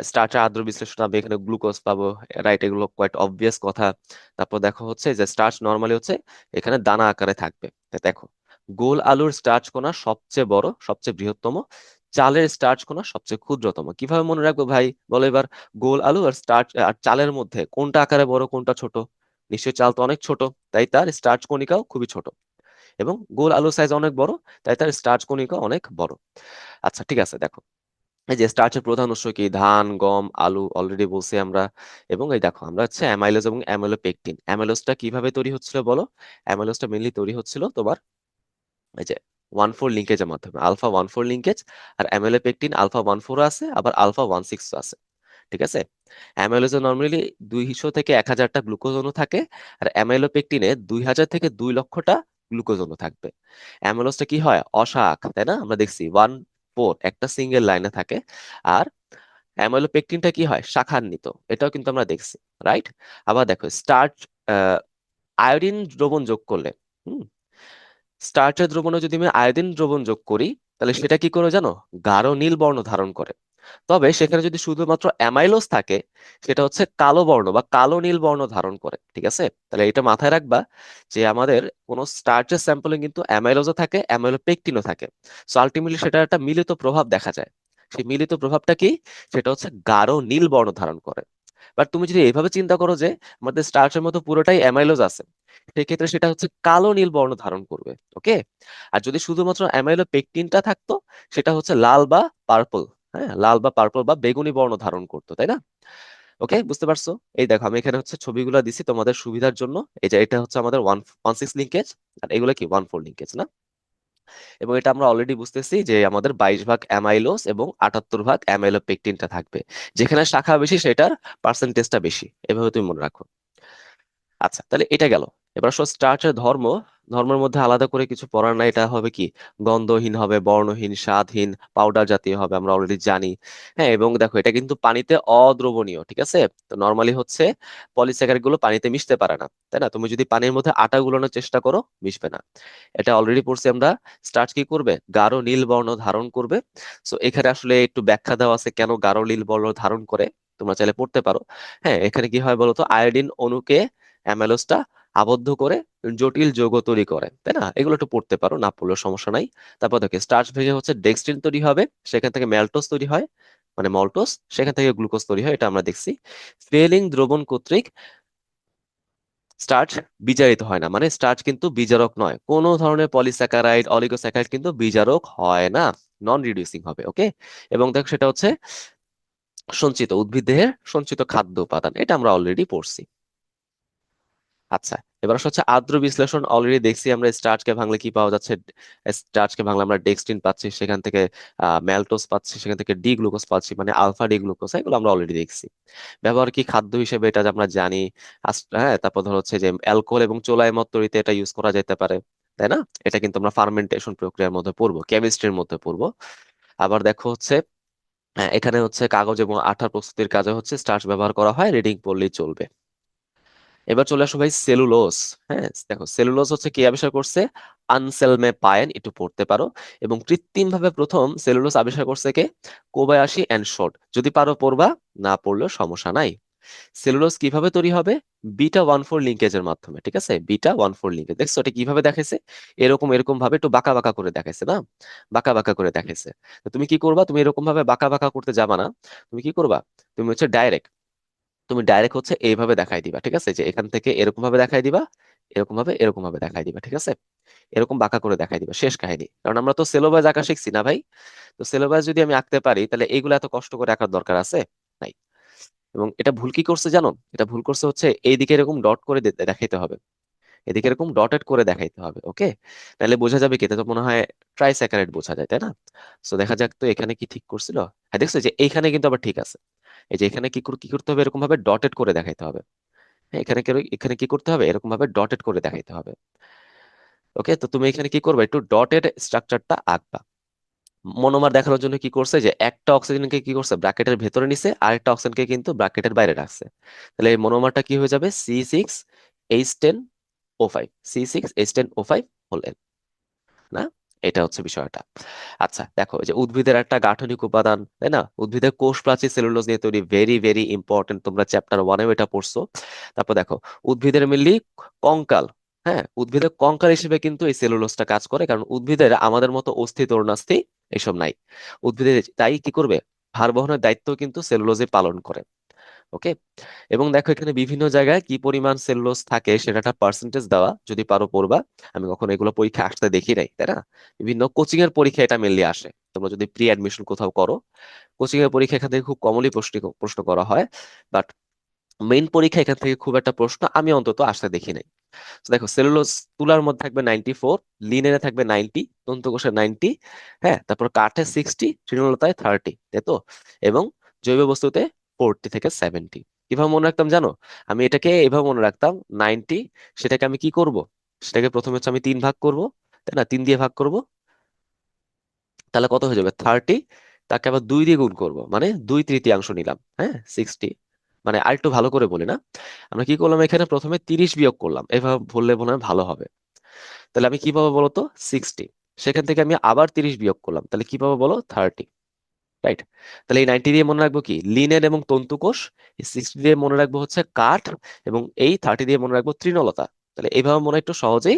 স্টার্চের আদ্র বিশ্লেষণ হবে, এখানে গ্লুকোজ পাবো। রাইট, এগুলো কোয়াইট অবভিয়াস কথা। তারপর দেখো হচ্ছে যে স্টার্চ নর্মালি হচ্ছে এখানে দানা আকারে থাকবে। তা দেখো, গোল আলুর স্টার্চ কণা সবচেয়ে বড়, সবচেয়ে বৃহত্তম। চালের স্টার্চ কণা সবচেয়ে ক্ষুদ্রতম। কিভাবে মনে রাখবো ভাই বলো এবার? গোল আলু আর স্টার্চ আর চালের মধ্যে কোনটা আকারে বড়, কোনটা ছোট? নিশ্চয়ই চাল তো অনেক ছোট, তাই তার স্টার্চ কণিকাও খুবই ছোট। এবং গোল আলুর সাইজ অনেক বড়, তাই তার স্টার্চ কণিকা অনেক বড়। আচ্ছা, ঠিক আছে, দেখো এই যে স্টার্চের প্রধান উৎস কি? ধান, গম, আলু অলরেডি বলছি আমরা। এবং এই দেখো আমরা হচ্ছে অ্যামাইলোজ এবং অ্যামাইলোপেকটিন। অ্যামাইলোজটা কিভাবে তৈরি হচ্ছিল বলো? অ্যামাইলোজটা মেনলি তৈরি হচ্ছিল তোমার এই যে 1,4 লিঙ্কেজের মাধ্যমে, আলফা 1,4 লিঙ্কেজ। আর অ্যামাইলোপেকটিন আলফা 1,4 আছে, আবার আলফা 1,6 আছে। ঠিক আছে। অ্যামাইলোজে নর্মালি 200 থেকে 1,000টা গ্লুকোজ অণু থাকে। আর অ্যামাইলোপেকটিনে 2,000 থেকে 2,00,000টা গ্লুকোজ অণু থাকবে। অ্যামাইলোজটা কি হয়? অশাক, তাই না? আমরা দেখছি 1,4 একটা সিঙ্গেল লাইনে থাকে। আর অ্যামাইলোপেকটিনটা কি হয়? শাখান্বিত। এটাও কিন্তু আমরা দেখছি। রাইট? আবার দেখো স্টার্চ, আয়োডিন দ্রবণ যোগ করলে, হুম, স্টার্চের দ্রবণে যদি আমি আয়োডিন দ্রবণ যোগ করি তাহলে সেটা কি করে জানো? গাঢ় নীল বর্ণ ধারণ করে। তবে সেখানে যদি শুধুমাত্র অ্যামাইলোজ থাকে, সেটা হচ্ছে কালো বর্ণ বা কালো নীল বর্ণ ধারণ করে, ঠিক আছে? তাহলে এটা মাথায় রাখবা যে আমাদের কোনো স্টার্চের স্যাম্পলে কিন্তু অ্যামাইলোজও থাকে, অ্যামাইলোপেকটিনও থাকে। সো আলটিমেটলি সেটার একটা মিলিত প্রভাব দেখা যায়। সেই মিলিত প্রভাবটা কি? সেটা হচ্ছে গাঢ় নীল বর্ণ ধারণ করে। বাট তুমি যদি এইভাবে চিন্তা করো যে আমাদের স্টার্চের মতো পুরোটাই অ্যামাইলোজ আছে, সেক্ষেত্রে সেটা হচ্ছে কালো নীল বর্ণ ধারণ করবে। ওকে। আর যদি শুধুমাত্র অ্যামাইলো পেকটিনটা থাকতো, সেটা হচ্ছে লাল বা পার্পল। হ্যাঁ, লাল বা পার্পল বা বেগুনি বর্ণ ধারণ করতো, তাই না? ওকে, বুঝতে পারছো? এই দেখো, আমি এখানে হচ্ছে ছবিগুলো দিছি তোমাদের সুবিধার জন্য। এই যে এটা হচ্ছে আমাদের 116 লিঙ্কেজ, আর এগুলো কি 14 লিঙ্কেজ না? এবং এটা আমরা অলরেডি বুঝতেছি যে আমাদের 22 ভাগ অ্যামাইলোস এবং 78 ভাগ অ্যামাইলোপেকটিনটা থাকবে। যেখানে শাখা বেশি সেটার পার্সেন্টেজটা বেশি, এভাবে তুমি মনে রাখো। আচ্ছা, তাহলে এটা গেল। এবার আসলে স্টার্চের ধর্ম, ধর্মের মধ্যে আলাদা করে কিছু পড়ার নাই। এটা হবে কি, গন্ধহীন হবে, বর্ণহীন, স্বাদহীন, পাউডার জাতীয় হবে, আমরা অলরেডি জানি। হ্যাঁ, এবং দেখো এটা কিন্তু পানিতে অদ্রবণীয়, ঠিক আছে? তো নর্মালি হচ্ছে পলিস্যাকারাইড গুলো পানিতে মিশতে পারে না, তাই না? তুমি যদি পানির মধ্যে আটা গুলানোর চেষ্টা করো, মিশবে না। এটা অলরেডি পড়ছি আমরা। স্টার্চ কি করবে? গাঢ় নীল বর্ণ ধারণ করবে। সো এখানে আসলে একটু ব্যাখ্যা দেওয়া আছে কেন গাঢ় নীল বর্ণ ধারণ করে, তোমরা চাইলে পড়তে পারো। হ্যাঁ, এখানে কি হয় বলতো, আয়োডিন অণুকে অ্যামাইলোজটা আবদ্ধ করে জটিল যৌগ তৈরি করে, তাই না? এগুলো একটু পড়তে পারো, না পড়লেও সমস্যা নাই। তারপর দেখে স্টার্চ ভেঙে হচ্ছে ডেক্সট্রিন তৈরি হবে, সেখান থেকে ম্যালটোজ তৈরি হয়, মানে মল্টোজ, সেখান থেকে গ্লুকোজ তৈরি হয়, এটা আমরা দেখছি। ফেলিং দ্রবণ কর্তৃক স্টার্চ বিজারিত হয় না, মানে স্টার্চ কিন্তু বিজারক নয়। কোনো ধরনের পলিস্যাকারাইড, অলিগোস্যাকারাইড কিন্তু বিজারক হয় না, নন রিডিউসিং হবে। ওকে। এবং দেখো সেটা হচ্ছে সঞ্চিত, উদ্ভিদ দেহের সঞ্চিত খাদ্য উপাদান, এটা আমরা অলরেডি পড়ছি। আচ্ছা, এবার আসলে হচ্ছে আদ্র বিশ্লেষণ অলরেডি দেখছি আমরা। স্টার্চকে ভাঙলে কি পাওয়া যাচ্ছে? স্টার্চকে ভাঙলে আমরা ডেক্সট্রিন পাচ্ছি, সেখান থেকে ম্যালটোজ পাচ্ছি, সেখান থেকে ডি গ্লুকোজ পাচ্ছি, মানে আলফা ডি গ্লুকোজ, এগুলো আমরা অলরেডি দেখছি। ব্যবহার কি খাদ্য হিসেবে, এটা যে আমরা জানি। হ্যাঁ, তারপর ধর হচ্ছে যে অ্যালকোহল এবং চোলাই মদ তৈরিতে এটা ইউজ করা যেতে পারে, তাই না? এটা কিন্তু আমরা ফার্মেন্টেশন প্রক্রিয়ার মধ্যে পড়বো, কেমিস্ট্রির মধ্যে পড়বো। আবার দেখো হচ্ছে এখানে হচ্ছে কাগজ এবং আঠা প্রস্তুতির কাজে হচ্ছে স্টার্চ ব্যবহার করা হয়, রিডিং পড়লেই চলবে। এবার চলে আসো ভাই সেলুলোজ। হ্যাঁ, দেখো সেলুলোজ হচ্ছে কি আবিষ্কার করছে? আনসেলমে পায়েন, একটু পড়তে পারো। এবং কৃত্রিম ভাবে প্রথম সেলুলোজ আবিষ্কার করছে কে? কোবায়াশি এন্ড শর্ট। যদি পারো পড়বা, না পড়লেও সমস্যা নাই। সেলুলোজ কিভাবে তৈরি হবে? বিটা 14 লিঙ্কেজের মাধ্যমে, ঠিক আছে? বিটা 14 লিঙ্কেজ দেখছো এটা কিভাবে দেখাইছে? এরকম এরকম ভাবে একটু বাঁকা বাঁকা করে দেখাইছে না? বাঁকা বাঁকা করে দেখাইছে। তো তুমি কি করবা? তুমি এরকম ভাবে বাঁকা বাঁকা করতে যাবা না। তুমি কি করবা? তুমি হচ্ছে ডাইরেক্ট, তুমি ডাইরেক্ট হচ্ছে এইভাবে দেখাই দিবা, ঠিক আছে? যে এখান থেকে এরকম ভাবে দেখাই দিবা, এরকম ভাবে, এরকম ভাবে দেখাই দিবা, ঠিক আছে? এরকম বাঁকা করে দেখাই দিবা, শেষ কাহিনী। কারণ আমরা তো সেলোবাজ আঁকা শিখছি না ভাই? তো সেলোবাজ যদি আমি আঁকতে পারি, তাহলে এইগুলো এত কষ্ট করে আঁকার দরকার আছে? নাই। এবং এটা ভুল কি করছে জানো? এটা ভুল করছে হচ্ছে এইদিকে এরকম ডট করে দেখাইতে হবে, এদিকে এরকম ডটেড করে দেখাইতে হবে। ওকে। তাহলে বোঝা যাবে কি? এটা তো মনে হয় ট্রাইস্যাকারাইড বোঝা যায়, তাই না? তো দেখা যাক তো এখানে কি ঠিক করছিল। হ্যাঁ, দেখছো যে এইখানে কিন্তু আবার ঠিক আছে। এই যে এখানে কি করতে হবে? এরকম ভাবে ডটেড করে দেখাইতে হবে। হ্যাঁ, এখানে কি করতে হবে? এরকম ভাবে ডটেড করে দেখাইতে হবে। ওকে, তো তুমি এখানে কি করবে? একটু ডটেড স্ট্রাকচারটা আঁকবা। মনোমার দেখানোর জন্য কি করছে? যে একটা অক্সিজেনকে কি করছে? ব্র্যাকেটের ভেতরে নিছে, আরেকটা অক্সিজেনকে কিন্তু ব্র্যাকেটের বাইরে রাখছে। তাহলে এই মনোমারটা কি হয়ে যাবে? C6H10O5, C6H10O5 হলেন না? এটা হচ্ছে বিষয়টা। আচ্ছা দেখো, এই যে উদ্ভিদের একটা গাঠনিক উপাদান, তাই না? উদ্ভিদের কোষ প্রাচীর সেলুলোজ নিয়ে তৈরি, ভেরি ভেরি ইম্পর্টেন্ট, তোমরা চ্যাপ্টার 1-এও এটা পড়ছো। তারপর দেখো উদ্ভিদের মেনলি কঙ্কাল। হ্যাঁ, উদ্ভিদের কঙ্কাল হিসেবে কিন্তু এই সেলুলোজটা কাজ করে, কারণ উদ্ভিদের আমাদের মতো অস্থি তরুণাস্থি এসব নাই। উদ্ভিদের তাই কি করবে? ভার বহনের দায়িত্ব কিন্তু সেলুলোজে পালন করে। ওকে। এবং দেখো এখানে বিভিন্ন জায়গায় কি পরিমাণ সেলুলোজ থাকে সেটা একটা পার্সেন্টেজ দেওয়া, যদি পারো পড়বা। আমি কখনো এগুলো পরীক্ষা আসতে দেখি নাই, তাই না? বিভিন্ন কোচিং এর পরীক্ষা এটা মেনলি আসে। তোমরা যদি প্রি অ্যাডমিশন কোথাও করো, কোচিং এর পরীক্ষা এখান থেকে খুব কমনলি প্রশ্ন প্রশ্ন করা হয়। বাট মেইন পরীক্ষা এখান থেকে খুব একটা প্রশ্ন আমি অন্তত আসতে দেখি নাই। তো দেখো সেলুলোজ তুলার মধ্যে থাকবে 94, লিনেনে থাকবে 90, তন্তুকোষে 90, হ্যাঁ, তারপর কাঠে 60, তৃণলতায় 30, তাই তো? এবং জৈব বস্তুতে 40 থেকে 70। কিভাবে মনে রাখতাম জানো? আমি এটাকে এভাবে মনে রাখতাম, 90, সেটাকে আমি কি করব? সেটাকে প্রথমে হচ্ছে আমি 3 ভাগ করব, তাই না? 3 দিয়ে ভাগ করব, তাহলে কত হয়ে যাবে? 30। তাকে আবার 2 দিয়ে গুণ করব, মানে 2/3 নিলাম, হ্যাঁ, 60। মানে আরেকটু ভালো করে বলি না, আমরা কি করলাম? এখানে প্রথমে 30 বিয়োগ করলাম, এভাবে বললে মনে হয় ভালো হবে। তাহলে আমি কি পাবো বলতো? 60। সেখান থেকে আমি আবার 30 বিয়োগ করলাম, তাহলে কি পাবো বলো? 30। রাইট? তাহলে এই 90 দিয়ে মনে রাখবো কি, লিনেন এবং তন্তুকোষ। এই 60 দিয়ে মনে রাখবো হচ্ছে কাঠ। এবং এই 30 দিয়ে মনে রাখবো তৃণলতা। তাহলে এইভাবে মনে একটু সহজেই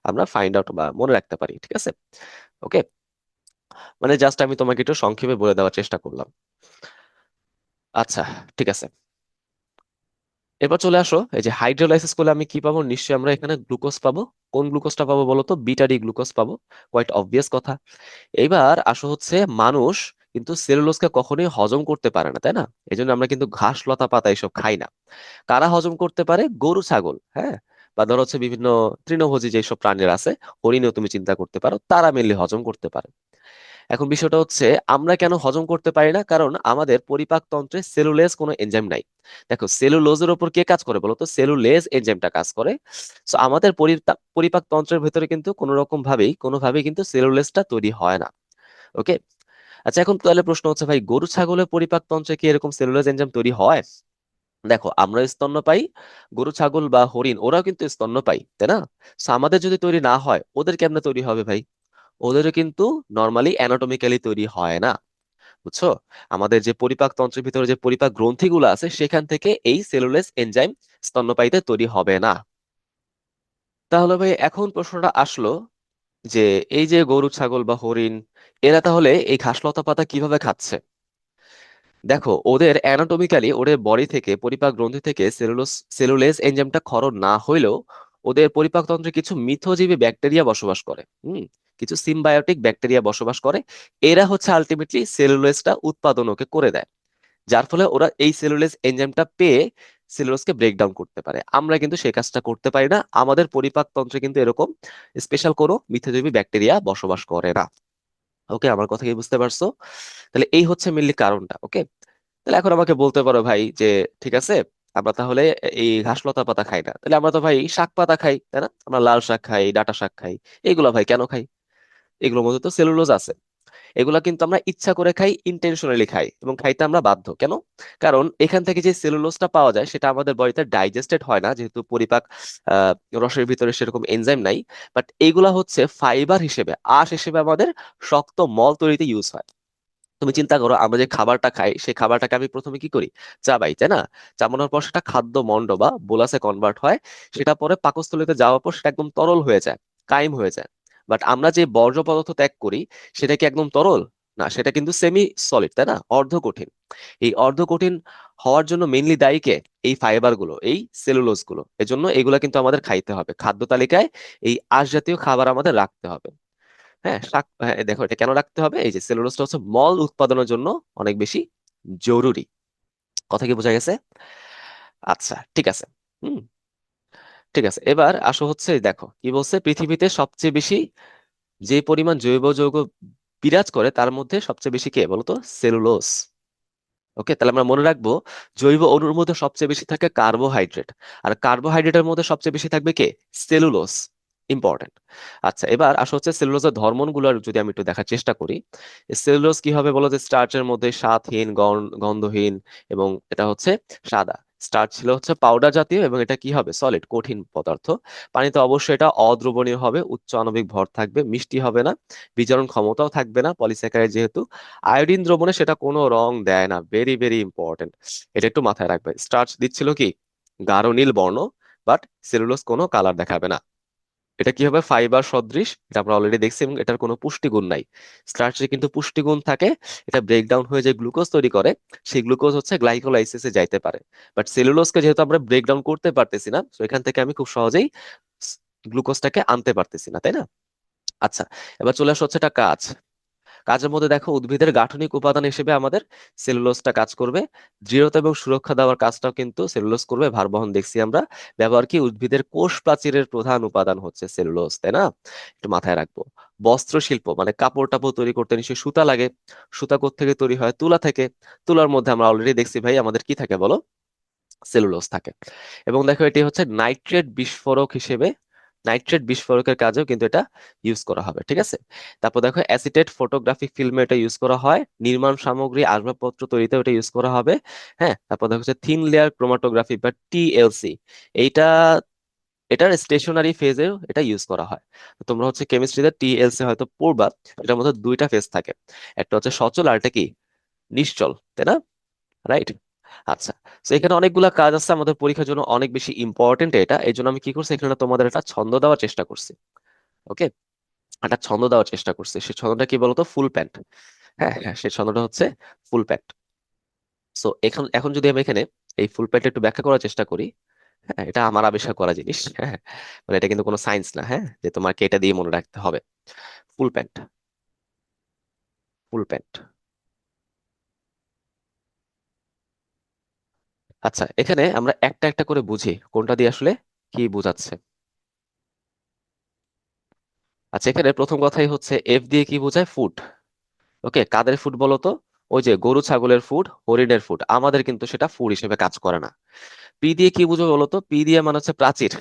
আমরা ফাইন্ড আউট বা মনে রাখতে পারি, ঠিক আছে? ওকে, মানে জাস্ট আমি তোমাকে একটু সংক্ষেপে বলে দেওয়ার চেষ্টা করলাম। আচ্ছা, ঠিক আছে। এবার চলে আসো, এই যে হাইড্রোলাইসিস করলে আমি কি পাবো? নিশ্চয়ই আমরা এখানে গ্লুকোজ পাবো। কোন গ্লুকোজটা পাবো বলো তো? বিটা ডি গ্লুকোজ পাবো। কোয়াইট অবভিয়াস কথা। এইবার আসো হচ্ছে, মানুষ কিন্তু সেলুলোজকে কখনোই হজম করতে পারে না, তাই না? এই জন্য আমরা কিন্তু ঘাস লতা পাতা এসব খাই না। কারা হজম করতে পারে? গরু ছাগল, হ্যাঁ, বা ধরো হচ্ছে বিভিন্ন তৃণভোজী যেসব প্রাণীরা আছে, হরিণেও তুমি চিন্তা করতে পারো, তারা মেনলি হজম করতে পারে। এখন বিষয়টা হচ্ছে, আমরা কেন হজম করতে পারি না? কারণ আমাদের পরিপাক তন্ত্রে সেলুলেজ কোনো এনজাইম নাই। দেখো, সেলুলোজের উপর কে কাজ করে বলো তো? সেলুলেজ এনজাইমটা কাজ করে। সো আমাদের পরিপাক তন্ত্রের ভেতরে কিন্তু কোনো রকম ভাবেই কোনোভাবেই কিন্তু সেলুলেজটা তৈরি হয় না। ওকে। আচ্ছা, এখন তাহলে প্রশ্ন হচ্ছে, ভাই গরু ছাগলের পরিপাক তন্ত্রে কি এরকম সেলুলোজ এনজাইম তৈরি হয়? দেখো, আমরা স্তন্যপায়ী, গরু ছাগল বা হরিণ ওরাও কিন্তু স্তন্যপায়ী, তাই না? সো আমাদের যদি তৈরি না হয়, ওদের কেমনে তৈরি হবে ভাই? ওদেরও কিন্তু নর্মালি অ্যানাটমিক্যালি তৈরি হয় না, বুঝছো? আমাদের যে পরিপাক তন্ত্রের ভিতরে যে পরিপাক গ্রন্থিগুলো আছে, সেখান থেকে এই সেলুলোজ এনজাইম স্তন্যপায়ীতে তৈরি হবে না। তাহলে ভাই এখন প্রশ্নটা আসলো যে, এই যে গরু ছাগল বা হরিণ, এরা তাহলে এই ঘাসলতা পাতা কিভাবে খাচ্ছে? দেখো, ওদের অ্যানাটমিক্যালি ওদের বডি থেকে, পরিপাক গ্রন্থি থেকে সেলুলেজ এনজাইমটা ক্ষরণ না হইলেও ওদের পরিপাকতন্ত্রে কিছু মিথজীবী ব্যাকটেরিয়া বসবাস করে। কিছু সিম্বায়োটিক ব্যাকটেরিয়া বসবাস করে। এরা হচ্ছে আলটিমেটলি সেলুলোজটা উৎপাদন ওকে করে দেয়। যার ফলে ওরা এই সেলুলোজ এনজাইমটা পেয়ে সেলুলোজকে ব্রেকডাউন করতে পারে। আমরা কিন্তু সেই কাজটা করতে পারি না। আমাদের পরিপাকতন্ত্রে কিন্তু এরকম স্পেশাল কোনো মিথজীবী ব্যাকটেরিয়া বসবাস করে না। ওকে, আমার কথা কি বুঝতে পারছো? তাহলে এই হচ্ছে মেনলি কারণটা। ওকে, তাহলে এখন আমাকে বলতে পারো ভাই যে, ঠিক আছে, আমরা তাহলে এই ঘাসলতা পাতা খাই না, তাহলে আমরা তো ভাই শাক পাতা খাই, তাই না? আমরা লাল শাক খাই, ডাঁটা শাক খাই। এগুলো ভাই কেন খাই? এগুলোর মধ্যে তো সেলুলোজ আছে। এগুলা কিন্তু আমরা ইচ্ছা করে খাই, ইন্টেনশনালি খাই, এবং খাইতে আমরা বাধ্য কেন? কারণ এখান থেকে যে সেলুলোজটা পাওয়া যায়, সেটা আমাদের বডিতে ডাইজেস্টেড হয় না, যেহেতু পরিপাক আহ রসের ভিতরে সেরকম এনজাইম নাই। বাট এইগুলা হচ্ছে ফাইবার হিসেবে, আঁশ হিসেবে আমাদের শক্ত মল তৈরিতে ইউজ হয়। তুমি চিন্তা করো, আমরা যে খাবারটা খাই, সেই খাবারটাকে আমি প্রথমে কি করি? চাবাই, তাই না? চাবানোর পর সেটা খাদ্য মন্ড বা বোলাসে কনভার্ট হয়। সেটা পরে পাকস্থলীতে যাওয়ার পর সেটা একদম তরল হয়ে যায়, কাইম হয়ে যায়। বাট আমরা যে বর্জ্য পদার্থ ত্যাগ করি, সেটা কি একদম তরল? না, সেটা কিন্তু সেমি সলিড, তাই না? অর্ধ কঠিন। এই অর্ধ কঠিন হওয়ার জন্য মেইনলি দায়ী কে? এই ফাইবার গুলো, এই সেলুলোজ গুলো। এজন্য এগুলা কিন্তু আমাদের খাইতে হবে, খাদ্য তালিকায় এই আঁশ জাতীয় খাবার আমাদের রাখতে হবে। হ্যাঁ, হ্যাঁ, দেখো, এটা কেন রাখতে হবে? এই যে সেলুলোজটা হচ্ছে মল উৎপাদনের জন্য অনেক বেশি জরুরি। কথা কি বোঝা গেছে? আচ্ছা, ঠিক আছে। হুম, ঠিক আছে। এবার আসো হচ্ছে, দেখো কি বলছে, পৃথিবীতে সবচেয়ে বেশি যে পরিমাণ জৈব যৌগ বিরাজ করে, তার মধ্যে সবচেয়ে বেশি কে বলতো? সেলুলোজ। ওকে, তাহলে আমরা মনে রাখবো, জৈব অণুর মধ্যে সবচেয়ে বেশি থাকে কার্বোহাইড্রেট। আর কার্বোহাইড্রেটের মধ্যে সবচেয়ে বেশি থাকবে কে? সেলুলোজ। ইম্পর্টেন্ট। আচ্ছা, এবার আসা হচ্ছে সেলুলোজের ধর্মগুলো যদি আমি একটু দেখার চেষ্টা করি। সেলুলোজ কি হবে বলো? যে স্টার্চের মধ্যে স্বাদহীন, গন্ধহীন, এবং এটা হচ্ছে সাদা। স্টার্চ ছিল হচ্ছে পাউডার জাতীয়, এবং এটা কি হবে? সলিড, কঠিন পদার্থ। পানিতে অবশ্যই এটা অদ্রবণীয় হবে, উচ্চ আণবিক ভর থাকবে, মিষ্টি হবে না, বিজারণ ক্ষমতাও থাকবে না, পলিস্যাকারাইড যেহেতু। আয়োডিন দ্রবণে সেটা কোনো রং দেয় না, ভেরি ভেরি ইম্পর্টেন্ট। এটা একটু মাথায় রাখবে। স্টার্চ দিচ্ছিল কি? গাঢ় নীল বর্ণ। বাট সেলুলোজ কোনো কালার দেখাবে না। এটা কি হবে? ফাইবার সদৃশ, এটা আমরা অলরেডি দেখছি, এবং এটার কোনো পুষ্টিগুণ নাই। স্টার্চে কিন্তু পুষ্টিগুণ থাকে। এটা ব্রেকডাউন হয়ে যে গ্লুকোজ তৈরি করে, সেই গ্লুকোজ হচ্ছে গ্লাইকোলাইসিসে যাইতে পারে। বাট সেলুলোজকে যেহেতু আমরা ব্রেকডাউন করতে পারতেছি না, তো এখান থেকে আমি খুব সহজেই গ্লুকোজটাকে আনতে পারতেছি না, তাই না? আচ্ছা, এবার চলে আসা হচ্ছে একটা কাজ। কাজের মধ্যে দেখো, উদ্ভিদের গাঠনিক উপাদান হিসেবে আমাদের সেলুলোজটা কাজ করবে। দৃঢ়তা এবং সুরক্ষা দেওয়ার কাজটাও কিন্তু সেলুলোজ করবে। ভারবহন দেখছি আমরা। ব্যবহার কি? উদ্ভিদের কোষ প্রাচীরের প্রধান উপাদান হচ্ছে সেলুলোজ, তাই না? একটু মাথায় রাখবো। বস্ত্র শিল্প মানে কাপড় টাপড় তৈরি করতে নিশ্চয়ই সুতা লাগে। সুতা থেকে তৈরি হয়? তুলা থেকে। তুলার মধ্যে আমরা অলরেডি দেখছি ভাই, আমাদের কি থাকে বলো? সেলুলোজ থাকে। এবং দেখো, এটি হচ্ছে নাইট্রেট বিস্ফোরক হিসেবে, নাইট্রেট বিস্ফোরকের কাজেও কিন্তু এটা ইউজ করা হবে, ঠিক আছে? তারপর দেখো, অ্যাসিটেট ফটোগ্রাফিক ফিল্মে এটা ইউজ করা হয়, নির্মাণ সামগ্রী আসবাবপত্র তৈরিতেও এটা ইউজ করা হবে। হ্যাঁ, তারপর দেখো হচ্ছে থিন লেয়ার ক্রোমাটোগ্রাফি বা টিএলসি। এইটা, এটার স্টেশনারি ফেজেও এটা ইউজ করা হয়। তো তোমরা হচ্ছে কেমিস্ট্রিতে টিএলসি হয়তো পড়বা। এটার মধ্যে দুইটা ফেজ থাকে, একটা হচ্ছে সচল আর একটা কি? নিশ্চল, তাই না? রাইট। আচ্ছা, তো এখানে অনেকগুলা কাজ আছে আমাদের পরীক্ষার জন্য, অনেক বেশি ইম্পর্টেন্ট এটা, এই জন্য আমি কি করছি, এখানে তোমাদের একটা ছন্দ দেওয়ার চেষ্টা করছি। ওকে, একটা ছন্দ দেওয়ার চেষ্টা করছি, সেই ছন্দটা কি বলতো, ফুল প্যান্ট। হ্যাঁ হ্যাঁ, সেই ছন্দটা হচ্ছে ফুল প্যান্ট। সো এখন এখন যদি আমি এখানে এই ফুল প্যান্ট একটু ব্যাখ্যা করার চেষ্টা করি। হ্যাঁ, এটা আমার আবিষ্কার করা জিনিস। হ্যাঁ, মানে এটা কিন্তু কোনো সায়েন্স না, হ্যাঁ, যে তোমাকে এটা দিয়ে মনে রাখতে হবে। Full pant, full pant. আচ্ছা, এখানে আমরা একটা একটা করে বুঝি কোনটা দিয়ে আসলে কি বোঝাচ্ছে। আচ্ছা, এখানে প্রথম কথাই হচ্ছে এফ দিয়ে কি বোঝায়, ফুড। ওকে, কাদের ফুড বলো তো? ওই যে গরু ছাগলের ফুড, হরিণের ফুড, আমাদের কিন্তু সেটা ফুড হিসেবে কাজ করে না। পি দিয়ে কি বুঝো বলো তো? পি দিয়ে মানে হচ্ছে প্রাচীর।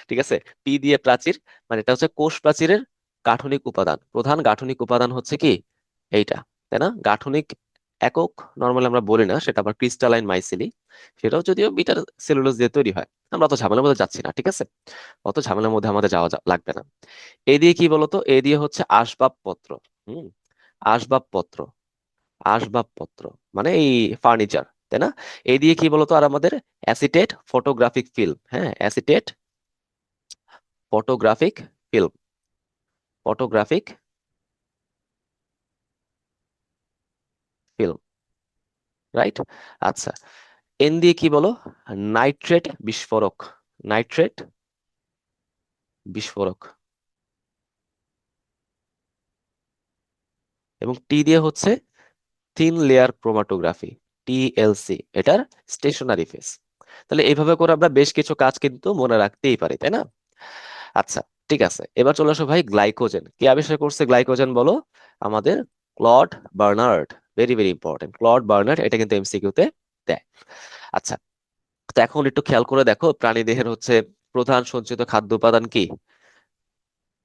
ঠিক আছে, পি দিয়ে প্রাচীর, মানে এটা হচ্ছে কোষ প্রাচীরের গাঠনিক উপাদান। প্রধান গাঠনিক উপাদান হচ্ছে কি এইটা, তাই না? গাঠনিক একক নর্মালি আমরা বলি না, সেটা আবার ক্রিস্টালাইন মাইসিলি, সেটাও যদিও বিটার সেলুলোজ দিয়ে তৈরি হয়। আমরা তো ঝামেলার মধ্যে যাচ্ছি না, ঠিক আছে, অত ঝামেলার মধ্যে আমাদের যাওয়া লাগবে না। এ দিয়ে কি বলতো? এ দিয়ে হচ্ছে আসবাবপত্র। হুম, আসবাবপত্র, আসবাবপত্র মানে এই ফার্নিচার, তাই না? এই দিয়ে কি বলতো আর আমাদের, অ্যাসিটেট ফটোগ্রাফিক ফিল্ম। হ্যাঁ, acetate photographic film, photographic film, right. আচ্ছা, এন দিয়ে কি বলো? নাইট্রেট বিস্ফোরক, নাইট্রেট বিস্ফোরক। এবং টি দিয়ে হচ্ছে থিন লেয়ার ক্রোমাটোগ্রাফি, টিএলসি, এটার স্টেশনারি ফেস। তাহলে এইভাবে করে আমরা বেশ কিছু কাজ কিন্তু মনে রাখতেই পারি, তাই না? আচ্ছা, ঠিক আছে, এবার চলে আসো ভাই, গ্লাইকোজেন কে আবিষ্কার করছে? গ্লাইকোজেন বলো আমাদের, Claude Bernard. Very very important, Claude Bernard, এটা কিন্তু এমসিকিউ তে দেয়। আচ্ছা, তো এখন একটু খেয়াল করে দেখো, প্রাণী দেহের হচ্ছে প্রধান সঞ্চিত খাদ্য উপাদান কি?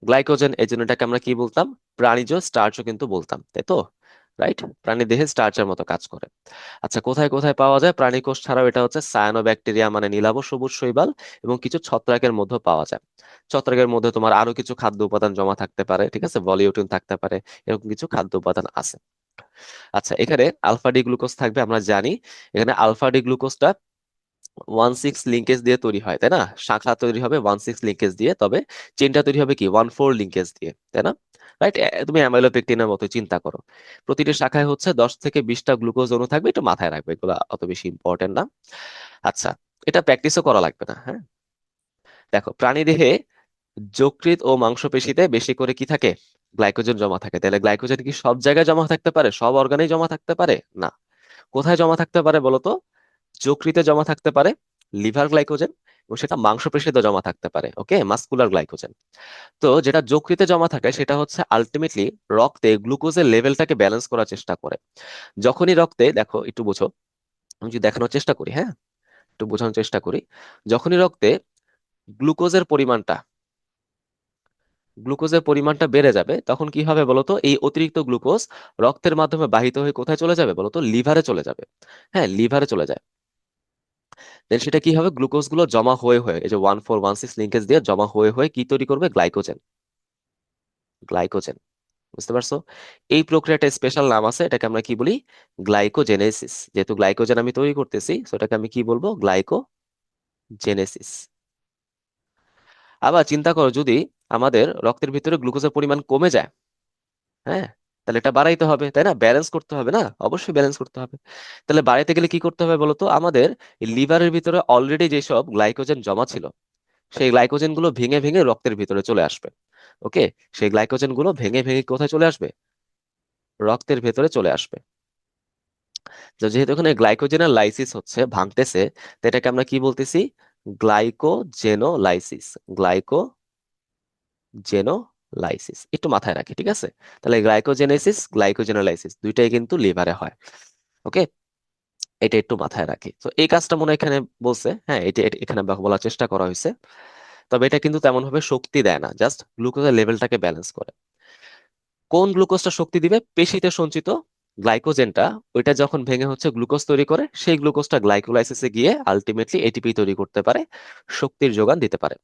গ্লাইকোজেন। এই জন্য এটাকে আমরা কি বলতাম? প্রাণীজ স্টার্চও কিন্তু বলতাম, তাই তো? রাইট, প্রাণী দেহে স্টার্চের মতো কাজ করে। আচ্ছা, কোথায় কোথায় পাওয়া যায়? প্রাণী কোষ ছাড়াও এটা হচ্ছে সায়ানোব্যাকটেরিয়া মানে নীলাভ সবুজ শৈবাল, এবং কিছু ছত্রাকের মধ্যে পাওয়া যায়। ছত্রাকের মধ্যে তোমার আরো কিছু খাদ্য উপাদান জমা থাকতে পারে, ঠিক আছে, ভলিউটিন থাকতে পারে, এরকম কিছু খাদ্য উপাদান আছে। আচ্ছা, এখানে আলফা ডি গ্লুকোজ থাকবে, আমরা জানি। এখানে আলফা ডি গ্লুকোজটা 1,6 লিঙ্কেজ দিয়ে তৈরি হয়, তাই না? শাখা তৈরি হবে 1,6 লিঙ্কেজ দিয়ে, তবে চেনটা তৈরি হবে কি 1,4 লিঙ্কেজ দিয়ে, তাই না? রাইট, তুমি অ্যামাইলোপেকটিনের মতো চিন্তা করো। প্রতিটি শাখায় হচ্ছে 10 থেকে 20টা গ্লুকোজ অণু থাকবে, একটু মাথায় রাখবে, এগুলো অত বেশি ইম্পর্টেন্ট না। আচ্ছা, এটা প্র্যাকটিসও করা লাগবে না, হ্যাঁ। দেখো, প্রাণীদেহে যকৃৎ ও মাংসপেশিতে বেশি করে কি থাকে? গ্লাইকোজেন জমা থাকে। তাহলে গ্লাইকোজেন কি সব জায়গায় জমা থাকতে পারে, সব অর্গানেই জমা থাকতে পারে না? কোথায় জমা থাকতে পারে বলতো? যকৃতে জমা থাকতে পারে লিভার গ্লাইকোজেন, এবং সেটা মাংসপেশিতে জমা থাকতে পারে, ওকে, মাসকুলার গ্লাইকোজেন। তো যেটা যকৃতে জমা থাকে সেটা হচ্ছে আলটিমেটলি রক্তে গ্লুকোজের লেভেলটাকে ব্যালেন্স করার চেষ্টা করে। যখনই রক্তে, দেখো একটু বোঝো, আমি যদি দেখানোর চেষ্টা করি, হ্যাঁ, একটু বোঝানোর চেষ্টা করি। যখনই রক্তে গ্লুকোজের পরিমাণটা, গ্লুকোজের পরিমাণটা বেড়ে যাবে, তখন কি হবে বলতো? এই অতিরিক্ত গ্লুকোজ রক্তের মাধ্যমে বাহিত হয়ে কোথায় চলে যাবে বলতো? লিভারে চলে যাবে। হ্যাঁ, লিভারে চলে যায়। দেন সেটা কি হবে? গ্লুকোজ গুলো জমা হয়ে হয়ে, এই যে 1,4 1,6 লিঙ্কেজ দিয়ে জমা হয়ে হয়ে কি তৈরি করবে? Glycogen, glycogen. বুঝতে পারছো? এই প্রক্রিয়াটা স্পেশাল নাম আছে, এটাকে আমরা কি বলি? গ্লাইকোজেনেসিস। যেহেতু গ্লাইকোজেন আমি তৈরি করতেছি, তো এটাকে আমি কি বলবো? গ্লাইকোজেনেসিস। আবার চিন্তা করো, যদি আমাদের রক্তের ভিতরে গ্লুকোজের পরিমাণ কমে যায়, হ্যাঁ, তাহলে এটা বাড়াইতে হবে, তাই না? ব্যালেন্স করতে হবে না? অবশ্যই ব্যালেন্স করতে হবে। তাহলে বাড়াইতে গেলে কি করতে হবে বলতো? আমাদের লিভারের ভিতরে অলরেডি যেসব গ্লাইকোজেন জমা ছিল, সেই গ্লাইকোজেন গুলো ভেঙে ভেঙে রক্তের ভিতরে চলে আসবে। ওকে, সেই গ্লাইকোজেন গুলো ভেঙে ভেঙে কোথায় চলে আসবে? রক্তের ভেতরে চলে আসবে। তো যেহেতু এখানে গ্লাইকোজেনের লাইসিস হচ্ছে, ভাঙতেছে, তো এটাকে আমরা কি বলতেছি? গ্লাইকোজেনোলাইসিস, গ্লাইকোজেনোলাইসিস, একটু মাথায় রাখি, ঠিক আছে? তাহলে গ্লাইকোজেনেসিস, গ্লাইকোজেনোলাইসিস দুইটাই কিন্তু লিভারে হয়। ওকে, এটা একটু মাথায় রাখি। তো এই কাজটা মনে হয় এখানে বলছে, হ্যাঁ, এটা এটা এখানে বলার চেষ্টা করা হয়েছে। তবে এটা কিন্তু তেমন ভাবে শক্তি দেয় না, জাস্ট গ্লুকোজের লেভেলটাকে ব্যালেন্স করে। কোন গ্লুকোজটা শক্তি দিবে? পেশিতে সঞ্চিত গ্লাইকোজেনটা, ওইটা যখন ভেঙে হচ্ছে গ্লুকোজ তৈরি করে, সেই গ্লুকোজটা গ্লাইকোলাইসিসে গিয়ে আলটিমেটলি এটিপি তৈরি করতে পারে, শক্তির যোগান দিতে পারে।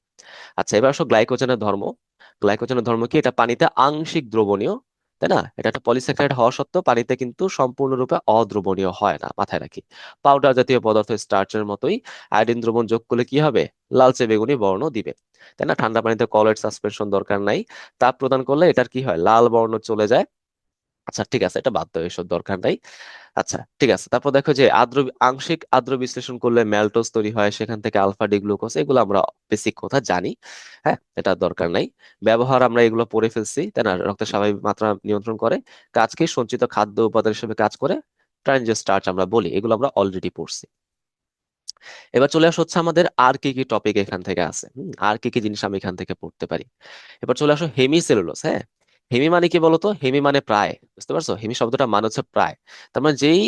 আচ্ছা, এবার আসো গ্লাইকোজেনের ধর্ম। গ্লাইকোজেনের ধর্ম কি? এটা পানিতে আংশিক দ্রবণীয়, তাই না? এটা একটা পলিস্যাকারাইড হওয়া সত্ত্বেও পানিতে কিন্তু সম্পূর্ণরূপে অদ্রবণীয় হয় না, মাথায় রাখি। পাউডার জাতীয় পদার্থ স্টার্চের মতোই আয়োডিন দ্রবণ যোগ করলে কি হবে? লালচে বেগুনি বর্ণ দিবে। তাই না? ঠান্ডা পানিতে কলয়েড সাসপেনশন দরকার নাই, তাপ প্রদান করলে এটার কি হয়? লাল বর্ণ চলে যায়। আচ্ছা ঠিক আছে, এটা বাদ দাও, এসব দরকার নাই। আচ্ছা ঠিক আছে, তারপর দেখো যে আংশিক আদ্র বিশ্লেষণ করলে ম্যালটোজ তৈরি হয়, সেখান থেকে আলফা ডি গ্লুকোজ, এগুলো আমরা বেসিক কথা জানি। হ্যাঁ, এটা দরকার নাই। ব্যবহার আমরা এগুলো পড়ে ফেলছি, তাই না? রক্তের স্বাভাবিক মাত্রা নিয়ন্ত্রণ করে, কাজকে সঞ্চিত খাদ্য উপাদান হিসেবে কাজ করে, ট্রানজিট স্টার্চ আমরা বলি, এগুলো আমরা অলরেডি পড়ছি। এবার চলে আসো হচ্ছে আমাদের আর কি কি টপিক এখান থেকে আছে, আর কি কি জিনিস আমি এখান থেকে পড়তে পারি। এবার চলে আসো হেমি সেলুলোজ। হ্যাঁ, হেমি মানে কি বলতো? হেমি মানে প্রায়, বুঝতে পারছো? হেমি শব্দটা মানে হচ্ছে প্রায়। তার মানে যেই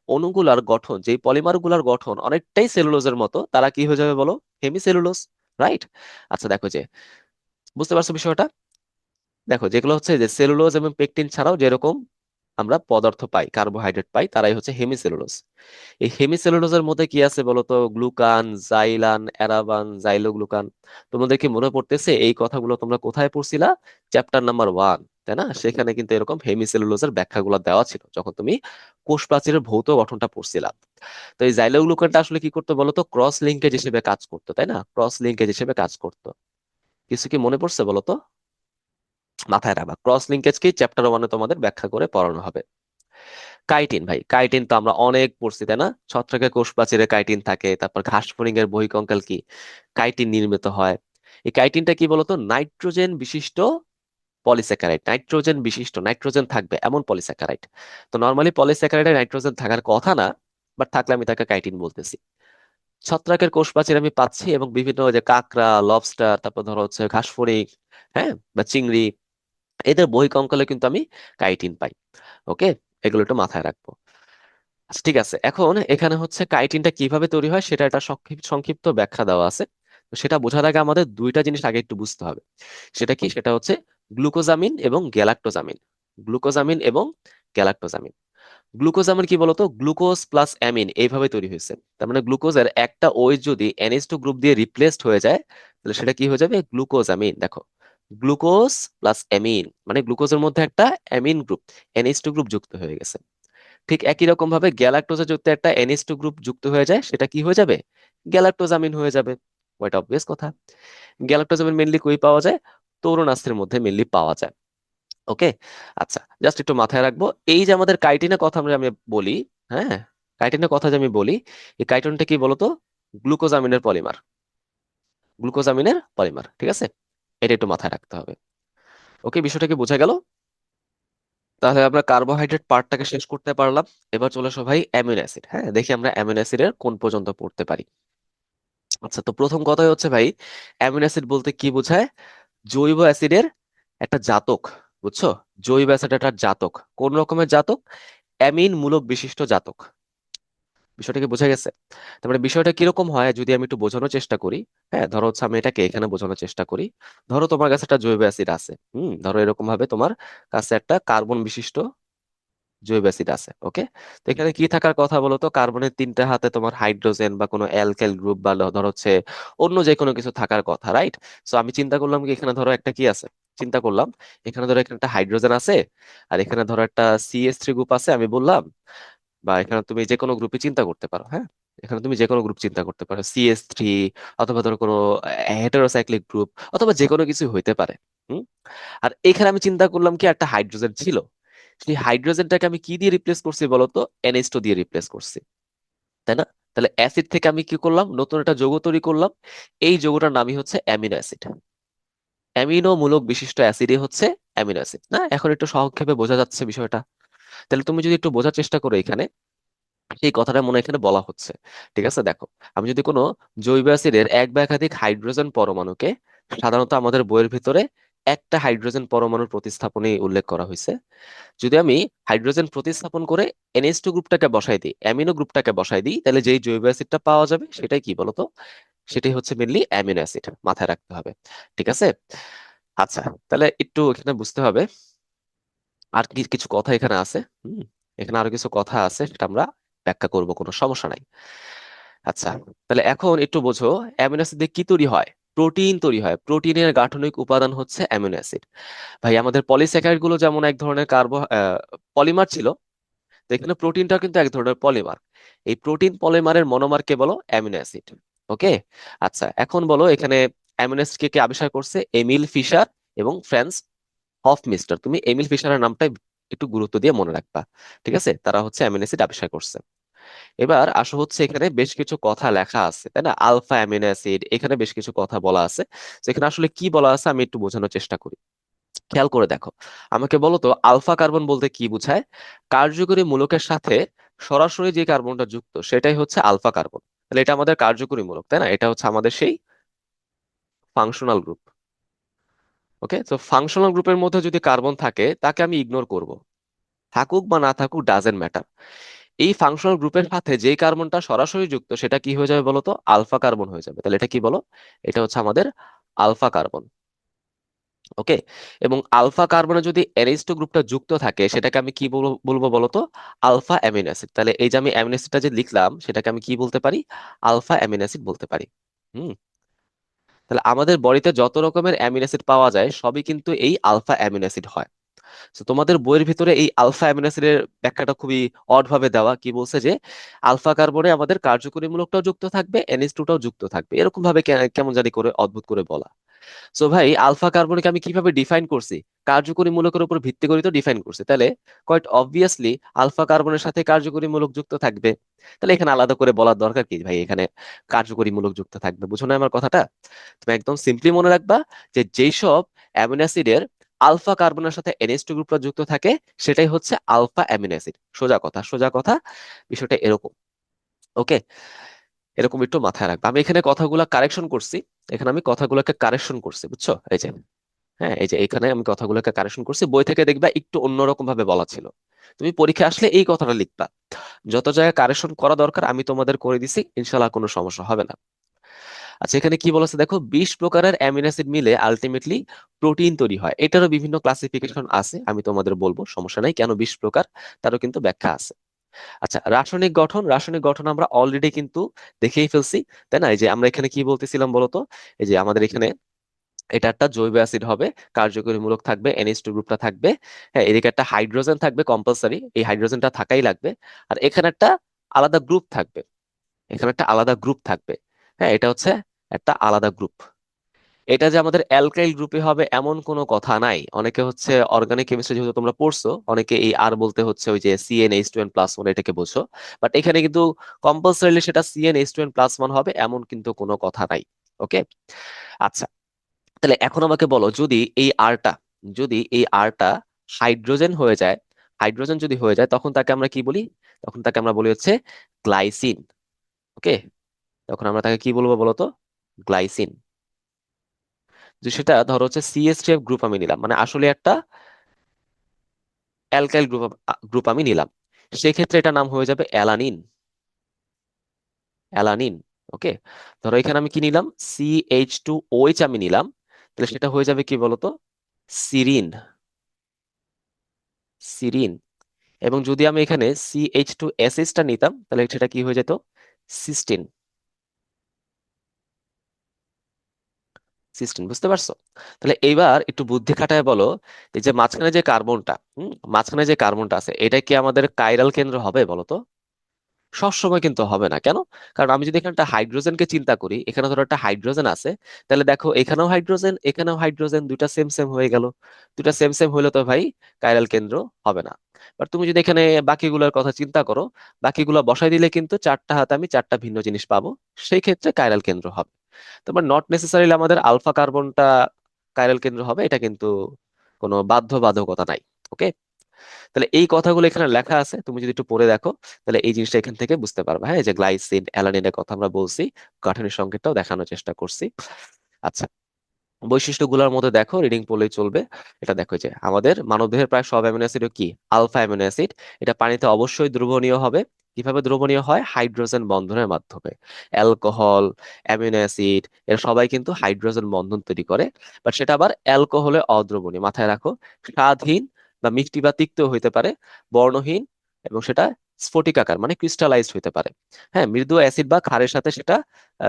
অণুগুলার গঠন, যেই পলিমার গুলার গঠন অনেকটাই সেলুলোজের মতো, তারা কি হয়ে যাবে বলো? Hemi cellulose. রাইট। আচ্ছা দেখো যে, বুঝতে পারছো বিষয়টা? দেখো যেগুলো হচ্ছে যে সেলুলোজ এবং পেকটিন ছাড়াও যেরকম আমরা পদার্থ পাই, কার্বোহাইড্রেট পাই, তারাই হচ্ছে হেমিসেলুলোজ। এই হেমিসেলুলোজের মধ্যে কি আছে বলতো? Glucan, xylan, অ্যারাবান, জাইলোগ্লুকান। তোমাদের কি মনে পড়তেছে এই কথাগুলো তোমরা কোথায় পড়ছিলা? চ্যাপ্টার নাম্বার 1, তাই না? সেখানে কিন্তু এরকম হেমিসেলুলোজের ব্যাখ্যাগুলো দেওয়া ছিল যখন তুমি কোষ প্রাচীরের ভৌত গঠনটা পড়ছিলা। তো এই জাইলোগ্লুকানটা আসলে কি করতো বলতো? ক্রস লিঙ্কেজ হিসেবে কাজ করতো, তাই না? ক্রস লিঙ্কেজ হিসেবে কাজ করতো। কিছু কি মনে পড়ছে বলতো? মাথায় রাখবা, ক্রস লিঙ্কেজকে চ্যাপ্টার 1-এ তোমাদের ব্যাখ্যা করে পড়ানো হবে। কাইটিন, ভাই কাইটিন তো আমরা অনেক পড়ছি, তাই না? ছত্রাকের কোষ প্রাচীরে কাইটিন থাকে, তারপর ঘাস ফড়িং এর বহিঃকঙ্কাল কি কাইটিন নির্মিত হয়। এই কাইটিনটা কি বলতো? নাইট্রোজেন বিশিষ্ট পলিস্যাকারাইড, নাইট্রোজেন বিশিষ্ট, নাইট্রোজেন থাকবে এমন পলিস্যাকারাইড। তো নর্মালি পলিস্যাকারাইডে নাইট্রোজেন থাকার কথা না, বাট থাকলে আমি তাকে কাইটিন বলতেছি। ছত্রাকের কোষ প্রাচীর আমি পাচ্ছি, এবং বিভিন্ন ওই যে কাঁকড়া, লবস্টার, তারপর ধরো হচ্ছে ঘাস ফড়িং, হ্যাঁ, বা চিংড়ি, এদের বহিঃকঙ্কালে কিন্তু আমি কাইটিন পাই। ওকে, এগুলো একটু মাথায় রাখবো। আচ্ছা ঠিক আছে, এখন এখানে হচ্ছে কাইটিনটা কিভাবে তৈরি হয় সেটা একটা সংক্ষিপ্ত ব্যাখ্যা দেওয়া আছে। তো সেটা বোঝার আগে আমাদের দুইটা জিনিস আগে একটু বুঝতে হবে। সেটা কি? সেটা হচ্ছে গ্লুকোজামিন এবং গ্যালাক্টোজামিন। গ্লুকোজামিন এবং গ্যালাক্টোজামিন। গ্লুকোজামিন কি বলতো? গ্লুকোজ প্লাস অ্যামিন এইভাবে তৈরি হয়েছে। তার মানে গ্লুকোজের একটা ওই যদি NH2 গ্রুপ দিয়ে রিপ্লেসড হয়ে যায়, তাহলে সেটা কি হয়ে যাবে? গ্লুকোজামিন। দেখো, গ্লুকোজ প্লাস অ্যামিন মানে গ্লুকোজের মধ্যে একটা অ্যামিন গ্রুপ, NH2 গ্রুপ যুক্ত হয়ে গেছে। ঠিক একই রকম ভাবে গ্যালাক্টোজে যদি একটা NH2 গ্রুপ যুক্ত হয়ে যায়, সেটা কি হয়ে যাবে? গ্যালাক্টোজামিন হয়ে যাবে। ওইটা অবভিয়াস কথা। গ্যালাক্টোজামিন মেনলি কই পাওয়া যায়? তরুণাস্থির মধ্যে মেনলি পাওয়া যায়। ওকে। আচ্ছা, জাস্ট একটু মাথায় রাখবো, এই যে আমাদের কাইটিনের কথা আমি বলি, হ্যাঁ, কাইটিনের কথা যে আমি বলি, এই কাইটিনটা কি বলতো? গ্লুকোজামিনের পলিমার। গ্লুকোজামিনের পলিমার, ঠিক আছে? এটা একটু মাথায় রাখতে হবে। ওকে, বিষয়টা কি বোঝা গেল? তাহলে আমরা কার্বোহাইড্রেট পার্টটাকে শেষ করতে পারলাম। এবার চলে আসো ভাই অ্যামিনো অ্যাসিড। হ্যাঁ, দেখি আমরা অ্যামিনো অ্যাসিডের কোন পর্যন্ত পড়তে পারি। আচ্ছা, তো প্রথম কথাই হচ্ছে ভাই, অ্যামিনো অ্যাসিড বলতে কি বোঝায়? জৈব অ্যাসিডের একটা জাতক। বুঝছো? জৈব অ্যাসিড একটা জাতক। কোন রকমের জাতক? অ্যামিন মূলক বিশিষ্ট জাতক। বিষয়টা কি বোঝা গেছে? তার মানে বিষয়টা কিরকম হয় যদি আমি একটু বোঝানোর চেষ্টা করি। হ্যাঁ, ধরো হচ্ছে আমি এটাকে এখানে বোঝানোর চেষ্টা করি। ধরো তোমার কাছে একটা জৈব অ্যাসিড আছে, ধরো এরকম ভাবে তোমার কাছে একটা কার্বন বিশিষ্ট জৈব অ্যাসিড আছে। ওকে, তো এখানে কি থাকার কথা বলো তো? কার্বনের 3টা হাতে তোমার হাইড্রোজেন বা কোনো অ্যালকাইল গ্রুপ বা ধরো হচ্ছে অন্য যে কোনো কিছু থাকার কথা, রাইট? সো আমি চিন্তা করলাম কি, এখানে ধরো একটা কি আছে, চিন্তা করলাম এখানে ধরো এখানে একটা হাইড্রোজেন আছে, আর এখানে ধরো একটা CH3 গ্রুপ আছে, আমি বললাম। বা এখানে তুমি যে কোনো গ্রুপে চিন্তা করতে পারো, হ্যাঁ, এখানে তুমি যে কোনো গ্রুপ চিন্তা করতে পারো, CH3, অথবা ধরো কোনো হেটারোসাইক্লিক গ্রুপ, অথবা যে কোনো কিছু হইতে পারে। হুম। আর এখানে আমি চিন্তা করলাম কি, একটা হাইড্রোজেন ছিল, সেই হাইড্রোজেনটাকে আমি কি দিয়ে রিপ্লেস করছি বলতো? NH2 দিয়ে রিপ্লেস করছি, তাই না? তাহলে অ্যাসিড থেকে আমি কি করলাম? নতুন একটা যৌগ তৈরি করলাম। এই যৌগটার নামই হচ্ছে অ্যামিনো অ্যাসিড। অ্যামিনো মূলক বিশিষ্ট অ্যাসিডই হচ্ছে অ্যামিনো অ্যাসিড, না? এখন একটু সংক্ষেপে বোঝা যাচ্ছে বিষয়টা? তাহলে তুমি যদি একটু বোঝার চেষ্টা করো এখানে, সেই কথাটা মনে হয় এখানে বলা হচ্ছে। ঠিক আছে, দেখো, আমি যদি কোনো জৈব অ্যাসিডের এক বা একাধিক হাইড্রোজেন পরমাণুকে, সাধারণত আমাদের বইয়ের ভিতরে একটা হাইড্রোজেন পরমাণুর প্রতিস্থাপনই উল্লেখ করা হয়েছে, যদি আমি হাইড্রোজেন প্রতিস্থাপন করে NH2 গ্রুপটাকে বসাই দিই, অ্যামিনো গ্রুপটাকে বসাই দিই, তাহলে যেই জৈব অ্যাসিডটা পাওয়া যাবে সেটাই কি বলতো? সেটাই হচ্ছে মেনলি অ্যামিনো অ্যাসিড। মাথায় রাখতে হবে। ঠিক আছে। আচ্ছা, তাহলে একটু এখানে বুঝতে হবে আর কি কিছু কথা এখানে আছে। হুম, এখানে আরো কিছু কথা আছে, সেটা আমরা ব্যাখ্যা করব, কোনো সমস্যা নাই। আচ্ছা, তাহলে এখন একটু বোঝো অ্যামিনো অ্যাসিড দিয়ে কি তৈরি হয়। প্রোটিন তৈরি হয়, প্রোটিনের গাঠনিক উপাদান হচ্ছে অ্যামিনো অ্যাসিড। ভাই আমাদের পলিস্যাকারাইড গুলো যেমন এক ধরনের পলিমার ছিল, তো এখানে প্রোটিনটা কিন্তু এক ধরনের পলিমার। এই প্রোটিন পলিমারের মনোমার কে বলো? Amino acid. ওকে। আচ্ছা এখন বলো এখানে অ্যামিনো অ্যাসিড কে কে আবিষ্কার করছে? এমিল ফিশার এবং ফ্রান্স হফ মিস্টার। তুমি এমিল ফিশারের নামটা একটু গুরুত্ব দিয়ে মনে রাখবা। ঠিক আছে, তারা হচ্ছে অ্যামিনো অ্যাসিড আবিষ্কার করছে। এবার আসো হচ্ছে এখানে বেশ কিছু কথা লেখা আছে, তাই না? আলফা অ্যামিনো অ্যাসিড, এখানে বেশ কিছু কথা বলা আছে। তো এখানে আসলে কি বলা আছে আমি একটু বোঝানোর চেষ্টা করি। খেয়াল করে দেখো, আমাকে বলো তো আলফা কার্বন বলতে কি বোঝায়? কার্যকরী মূলকের সাথে সরাসরি যে কার্বনটা যুক্ত সেটাই হচ্ছে আলফা কার্বন। তাহলে এটা আমাদের কার্যকরী মূলক, তাই না? এটা হচ্ছে আমাদের সেই ফাংশনাল গ্রুপ। ওকে, তো ফাংশনাল গ্রুপের মধ্যে যদি কার্বন থাকে তাকে আমি ইগনোর করব, থাকুক বা না থাকুক ডাজেন্ট ম্যাটার। এই ফাংশনাল গ্রুপের সাথে যেই কার্বনটা সরাসরি যুক্ত সেটা কি হয়ে যাবে বলো তো? আলফা কার্বন হয়ে যাবে। তাহলে এটা কি বলো? এটা হচ্ছে আমাদের আলফা কার্বন। ওকে। এবং আলফা কার্বনে যদি NH2 গ্রুপটা যুক্ত থাকে সেটাকে আমি কি বলবো বলবো বলো তো? Alpha amino acid. তাহলে এই যে আমি অ্যামিনো অ্যাসিডটা যে লিখলাম সেটাকে আমি কি বলতে পারি? আলফা অ্যামিনো অ্যাসিড বলতে পারি। হুম। তাহলে আমাদের বডিতে যত রকমের অ্যামিনো অ্যাসিড পাওয়া যায় সবই কিন্তু এই আলফা অ্যামিনো অ্যাসিড হয়। তো তোমাদের বইয়ের ভিতরে এই আলফা অ্যামিনো অ্যাসিডের ব্যাখ্যাটা খুবই অড ভাবে দেওয়া। কি বলছে যে আলফা কার্বনে আমাদের কার্যকরী মূলকটাও যুক্ত থাকবে, NH2টাও যুক্ত থাকবে, এরকম ভাবে কেমন জানি করে অদ্ভুত করে বলা। সো ভাই আলফা কার্বনকে আমি কিভাবে ডিফাইন করছি? কার্যকরী মূলকের উপর ভিত্তি করে তো ডিফাইন করছি, তাহলে কোয়াইট অবভিয়াসলি আলফা কার্বনের সাথে কার্যকরী মূলক যুক্ত থাকবে। তাহলে এখানে আলাদা করে বলার দরকার কি ভাই? এখানে কার্যকরী মূলক যুক্ত থাকবে, বুঝো না আমার কথাটা? তুমি একদম সিম্পলি মনে রাখবা যে যেই সব অ্যামিনো অ্যাসিডের আলফা কার্বনের সাথে NH2 গ্রুপটা যুক্ত থাকে সেটাই হচ্ছে আলফা অ্যামিনো অ্যাসিড। সোজা কথা, সোজা কথা। বিষয়টা এরকম। ওকে, এরকম একটু মাথায় রাখবা। আমি এখানে কথাগুলো কারেকশন করছি, এখানে আমি কথাগুলোকে কারেকশন করছি, বুঝছো? এই যে, হ্যাঁ এই যে এখানে আমি কথাগুলোকে কারেকশন করছি, বই থেকে দেখবা একটু অন্যরকম ভাবে বলা ছিল। তুমি পরীক্ষা আসলে এই কথাটা লিখবা। যত জায়গায় কারেকশন করা দরকার আমি তোমাদের করে দিছি, ইনশাল্লাহ কোনো সমস্যা হবে না। আচ্ছা এখানে কি বলেছে দেখো, 20 প্রকারের অ্যামিনো অ্যাসিড মিলে আলটিমেটলি প্রোটিন তৈরি হয়। এটারও বিভিন্ন ক্লাসিফিকেশন আছে, আমি তোমাদের বলবো, সমস্যা নাই। কেন 20 প্রকার তারও কিন্তু ব্যাখ্যা আছে। আচ্ছা রাসায়নিক গঠন, রাসায়নিক গঠন আমরা অলরেডি কিন্তু দেখেই ফেলছি, তাই না? এই যে আমরা এখানে কি বলতেছিলাম বলতো, এই যে আমাদের এখানে এটা একটা জৈব অ্যাসিড হবে, কার্যকরী মূলক থাকবে, NH2 গ্রুপটা থাকবে। হ্যাঁ, এদিকে একটা হাইড্রোজেন থাকবে কম্পালসারি, এই হাইড্রোজেনটা থাকাই লাগবে। আর এখানে একটা আলাদা গ্রুপ থাকবে, এখানে একটা আলাদা গ্রুপ থাকবে। হ্যাঁ, এটা হচ্ছে একটা আলাদা গ্রুপ। এটা যে আমাদের অ্যালকাইল গ্রুপে হবে এমন কোনো কথা নাই। অনেকে হচ্ছে অর্গানিক কেমিস্ট্রি যেহেতু তোমরা পড়ছো, অনেকে এই আর বলতে হচ্ছে ওই যে CnH2n+1 এটাকে বোঝো। বাট এখানে কিন্তু কম্পালসারিলি সেটা CnH2n+1 হবে এমন কিন্তু কোনো কথা নাই। ওকে। আচ্ছা, তাহলে এখন আমাকে বলো, যদি এই আরটা হাইড্রোজেন হয়ে যায়, হাইড্রোজেন যদি হয়ে যায় তখন তাকে আমরা কি বলি? তখন তাকে আমরা বলি হচ্ছে গ্লাইসিন। ওকে, তখন আমরা তাকে কি বলবো বলো তো? গ্লাইসিন। যে সেটা ধরো হচ্ছে CH3 গ্রুপ আমি নিলাম, মানে আসলে একটা অ্যালকাইল গ্রুপ গ্রুপ আমি নিলাম, সেক্ষেত্রে এটা নাম হয়ে যাবে অ্যালানিন। অ্যালানিন। ওকে। ধরো এখানে আমি কি নিলাম? CH2OH আমি নিলাম, তাহলে সেটা হয়ে যাবে কি বলতো? সিরিন। সিরিন। এবং যদি আমি এখানে CH2SH টা নিতাম তাহলে সেটা কি হয়ে যেত? সিস্টিন। সিস্টেম, বুঝতে পারছো? তাহলে এইবার একটু বুদ্ধি খাটায় বলো, এই যে মাঝখানে যে কার্বনটা, মাঝখানে যে কার্বনটা আছে এটা কি আমাদের কাইরাল কেন্দ্র হবে বলো তো? সবসময় কিন্তু হবে না। কেন? কারণ আমি যদি এখানে একটা হাইড্রোজেনকে চিন্তা করি, এখানে ধরো একটা হাইড্রোজেন আছে, তাহলে দেখো এখানেও হাইড্রোজেন এখানেও হাইড্রোজেন, দুইটা সেম সেম হয়ে গেল। দুইটা সেম সেম হইলে তো ভাই কাইরাল কেন্দ্র হবে না। বাট তুমি যদি এখানে বাকিগুলোর কথা চিন্তা করো, বাকিগুলো বসাই দিলে কিন্তু চারটা হাতে আমি চারটা ভিন্ন জিনিস পাবো, সেই ক্ষেত্রে কাইরাল কেন্দ্র হবে। তোমার নট নেসেসারিলি আমাদের আলফা কার্বনটা কাইরাল কেন্দ্র হবে, এটা কিন্তু কোনো বাধ্যবাধকতা নাই। ওকে। তাহলে এই কথাগুলো এখানে লেখা আছে, তুমি যদি একটু পড়ে দেখো তাহলে এই জিনিসটা এখান থেকে বুঝতে পারবে। হ্যাঁ, এই যে গ্লাইসিন অ্যালানিনের কথা আমরা বলছি, গাঠনিক সংকেতটাও দেখানোর চেষ্টা করছি। আচ্ছা, বৈশিষ্ট্যগুলোর মধ্যে দেখো, রিডিং পড়লেই চলবে। এটা দেখো যে আমাদের মানবদেহের প্রায় সব অ্যামিনো অ্যাসিডও কি আলফা অ্যামিনো অ্যাসিড। এটা পানিতে অবশ্যই দ্রবণীয় হবে। কিভাবে দ্রবণীয় হয়? হাইড্রোজেন বন্ধনের মাধ্যমে। অ্যালকোহল, অ্যামিনো অ্যাসিড এরা সবাই কিন্তু হাইড্রোজেন বন্ধন তৈরি করে। বাট সেটা আবার অ্যালকোহলে অদ্রবণীয়, মাথায় রাখো। স্বাদহীন বা মিষ্টি বা তিক্ত হইতে পারে, বর্ণহীন, এবং সেটা স্ফটিক আকার মানে ক্রিস্টালাইজড হতে পারে। হ্যাঁ, মৃদু অ্যাসিড বা ক্ষারের সাথে সেটা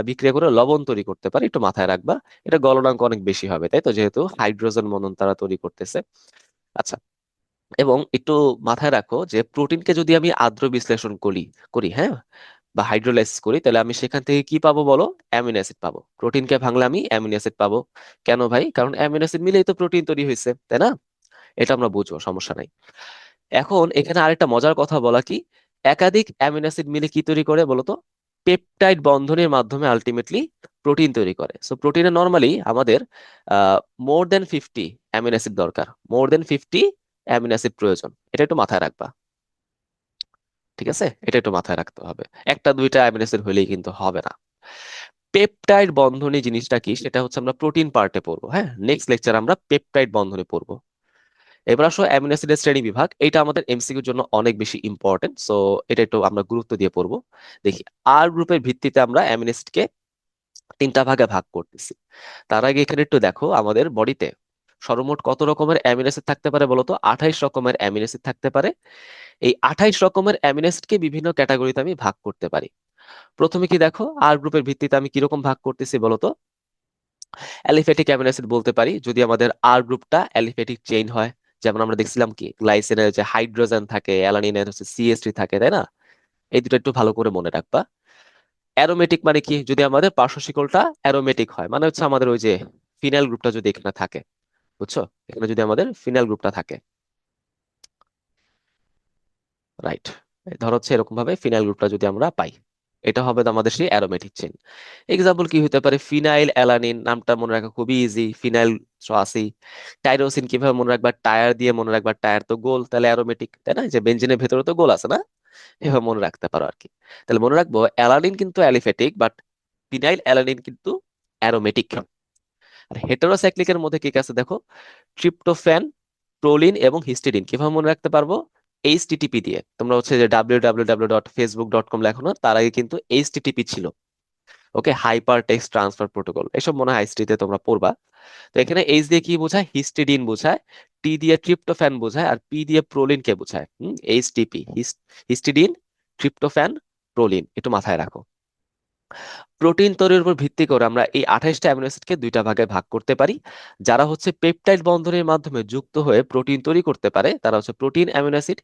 বিক্রিয়া করে লবণ তৈরি করতে পারে, একটু মাথায় রাখবা। এটা গলনাঙ্ক অনেক বেশি হবে, তাই তো, যেহেতু হাইড্রোজেন মনন তারা তৈরি করতেছে। আচ্ছা, এবং একটু মাথায় রাখো যে প্রোটিনকে যদি আমি আদ্র বিশ্লেষণ করি করি হ্যাঁ, বা হাইড্রোলাইসিস করি, তাহলে আমি সেখান থেকে কি পাবো বলো? অ্যামিনো অ্যাসিড পাবো। প্রোটিনকে ভাঙলে আমি অ্যামিনো অ্যাসিড পাবো। কেন ভাই? কারণ অ্যামিনো অ্যাসিড মিলেই তো প্রোটিন তৈরি হয়েছে, তাই না? এটা আমরা বুঝবো, সমস্যা নাই। এখন এখানে আরেকটা মজার কথা বলা কি, একাধিক অ্যামিনো অ্যাসিড মিলে কি তৈরি করে বলতো? পেপটাইড বন্ধনের মাধ্যমে আলটিমেটলি প্রোটিন তৈরি করে। সো প্রোটিনে নর্মালি আমাদের মোর দেন 50 অ্যামিনো অ্যাসিড দরকার, মোর দেন 50 অ্যামিনো অ্যাসিড প্রয়োজন। এটা একটু মাথায় রাখবা, ঠিক আছে? এটা একটু মাথায় রাখতে হবে। একটা দুইটা অ্যামিনো অ্যাসিড হলেই কিন্তু হবে না। পেপটাইড বন্ধনী জিনিসটা কি সেটা হচ্ছে আমরা প্রোটিন পার্টে পড়বো। হ্যাঁ, নেক্সট লেকচার আমরা পেপটাইড বন্ধনে পড়বো। এবার আসো অ্যামিনো অ্যাসিডের শ্রেণী বিভাগ, এটা আমাদের এমসিকিউর জন্য অনেক বেশি ইম্পর্টেন্ট, সো এটা একটু আমরা গুরুত্ব দিয়ে পড়বো। দেখি, আর গ্রুপের ভিত্তিতে আমরা অ্যামিনো অ্যাসিডকে তিনটা ভাগে ভাগ করতেছি। তার আগে এখানে একটু দেখো, আমাদের বডিতে সর্বমোট কত রকমের অ্যামিনো অ্যাসিড থাকতে পারে বলতো? 28 রকমের অ্যামিনো অ্যাসিড থাকতে পারে। এই 28 রকমের অ্যামিনো অ্যাসিডকে বিভিন্ন ক্যাটাগরিতে আমি ভাগ করতে পারি। প্রথমে কি দেখো, আর গ্রুপের ভিত্তিতে আমি কিরকম ভাগ করতেছি বলতো? অ্যালিফ্যাটিক অ্যামিনো অ্যাসিড বলতে পারি যদি আমাদের আর গ্রুপটা অ্যালিফ্যাটিক চেইন হয়। যেমন আমরা দেখছিলাম কি, গ্লাইসিনের যে হাইড্রোজেন থাকে, অ্যালানিনের হচ্ছে সিএস3 থাকে, তাই না? এই দুটো একটু ভালো করে মনে রাখবা। অ্যারোমেটিক মানে কি, যদি আমাদের পার্শ্ব শিকলটা অ্যারোমেটিক হয়, মানে হচ্ছে আমাদের ওই যে ফিনাইল গ্রুপটা যদি এখানে থাকে, বুঝছো? এখানে যদি আমাদের ফিনাইল গ্রুপটা থাকে, রাইট, ধর হচ্ছে এরকম ভাবে ফিনাইল গ্রুপটা যদি আমরা পাই, এটা হবে তো আমাদের সেই অ্যারোমেটিক চেইন। এক্সাম্পল কি হতে পারে? ফিনাইল অ্যালানিন, নামটা মনে রাখা খুবই ইজি। ফিনাইল আসি। টাইরোসিন কিভাবে মনে রাখবা? টায়ার দিয়ে মনে রাখবা, টায়ার তো গোল, তাহলে অ্যারোমেটিক, তাই না? যে বেঞ্জিনের ভেতরে তো গোল আছে না, এভাবে মনে রাখতে পারো আর কি। তাহলে মনে রাখবো অ্যালানিন কিন্তু অ্যালিফেটিক, বাট ফিনাইল অ্যালানিন কিন্তু অ্যারোমেটিক। আর হেটেরোসাইক্লিকের মধ্যে কি কি আছে দেখো, ট্রিপ্টোফ্যান, প্রোলিন এবং হিস্টিডিন। কিভাবে মনে রাখতে পারবো? এইচটিটিপি দিয়ে। তোমরা হচ্ছে যে www.facebook.com লেখো না, তার আগে কিন্তু এইচটিটিপি ছিল। ওকে, হাইপার টেক্সট ট্রান্সফার প্রোটোকল, এসব মনে হয় আইসিটি তে তোমরা পড়বা। তো এখানে এইচ দিয়ে কি বোঝায়? হিস্টিডিন বোঝায়। টি দিয়ে ট্রিপ্টোফ্যান বোঝায়, আর পি দিয়ে প্রোলিন কে বোঝায়? এইচটিপি, হিস্টিডিন, ট্রিপ্টোফ্যান, প্রোলিন, একটু মাথায় রাখো। প্রোটিন তৈরির উপর ভিত্তি করে আমরা এই 28টা অ্যামিনো অ্যাসিডকে দুইটা ভাগে ভাগ করতে পারি। যারা হচ্ছে পেপটাইড বন্ধনের মাধ্যমে যুক্ত হয়ে প্রোটিন তৈরি করতে পারে তারা হচ্ছে প্রোটিন অ্যামিনো অ্যাসিড।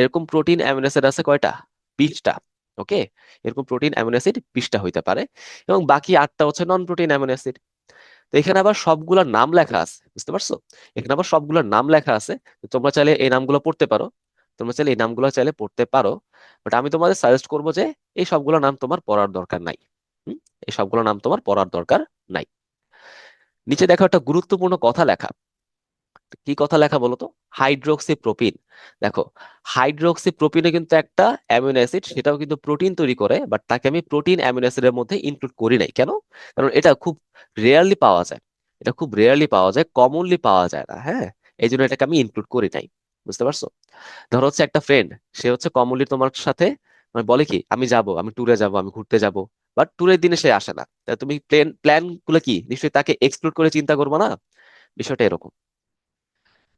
এরকম প্রোটিন অ্যামিনো অ্যাসিড আছে কয়টা? 20টা। ওকে, এরকম প্রোটিন অ্যামিনো অ্যাসিড 20টা হইতে পারে, এবং বাকি 8টা হচ্ছে নন প্রোটিন অ্যামিনো অ্যাসিড। তো এখানে আবার সবগুলোর নাম লেখা আছে, বুঝতে পারছো? এখানে আবার সবগুলোর নাম লেখা আছে। তো তোমরা চাইলে এই নামগুলো পড়তে পারো, তোমরা চাইলে এই নামগুলো চাইলে পড়তে পারো। বাট আমি তোমাদের সাজেস্ট করবো যে এই সবগুলো নাম তোমার পড়ার দরকার নাই। হুম? এই সবগুলো নাম তোমার পড়ার দরকার নাই। নিচে দেখো একটা গুরুত্বপূর্ণ কথা লেখা। কি কথা লেখা বলো তো? Hydroxy propene. দেখো, হাইড্রোক্সি প্রোপিনে কিন্তু একটা অ্যামিনো অ্যাসিড, সেটাও কিন্তু প্রোটিন তৈরি করে, বাট তাকে আমি প্রোটিন অ্যামিনো অ্যাসিডের মধ্যে ইনক্লুড করি নাই। কেন? কারণ এটা খুব রেয়ারলি পাওয়া যায়। এটা খুব রেয়ারলি পাওয়া যায়, কমনলি পাওয়া যায় না। হ্যাঁ, এই জন্য এটাকে আমি ইনক্লুড করি নাই। বুঝতে পারছো? ধরো হচ্ছে একটা ফ্রেন্ড, সে হচ্ছে কমনলি তোমার সাথে মানে বলে কি, আমি যাব, আমি ট্যুরে যাব, আমি ঘুরতে যাব, বাট ট্যুরের দিনে সে আসে না। তা তুমি প্ল্যান গুলো কি নিশ্চয়ই তাকে এক্সক্লুড করে চিন্তা করবে না? বিষয়টা এরকম।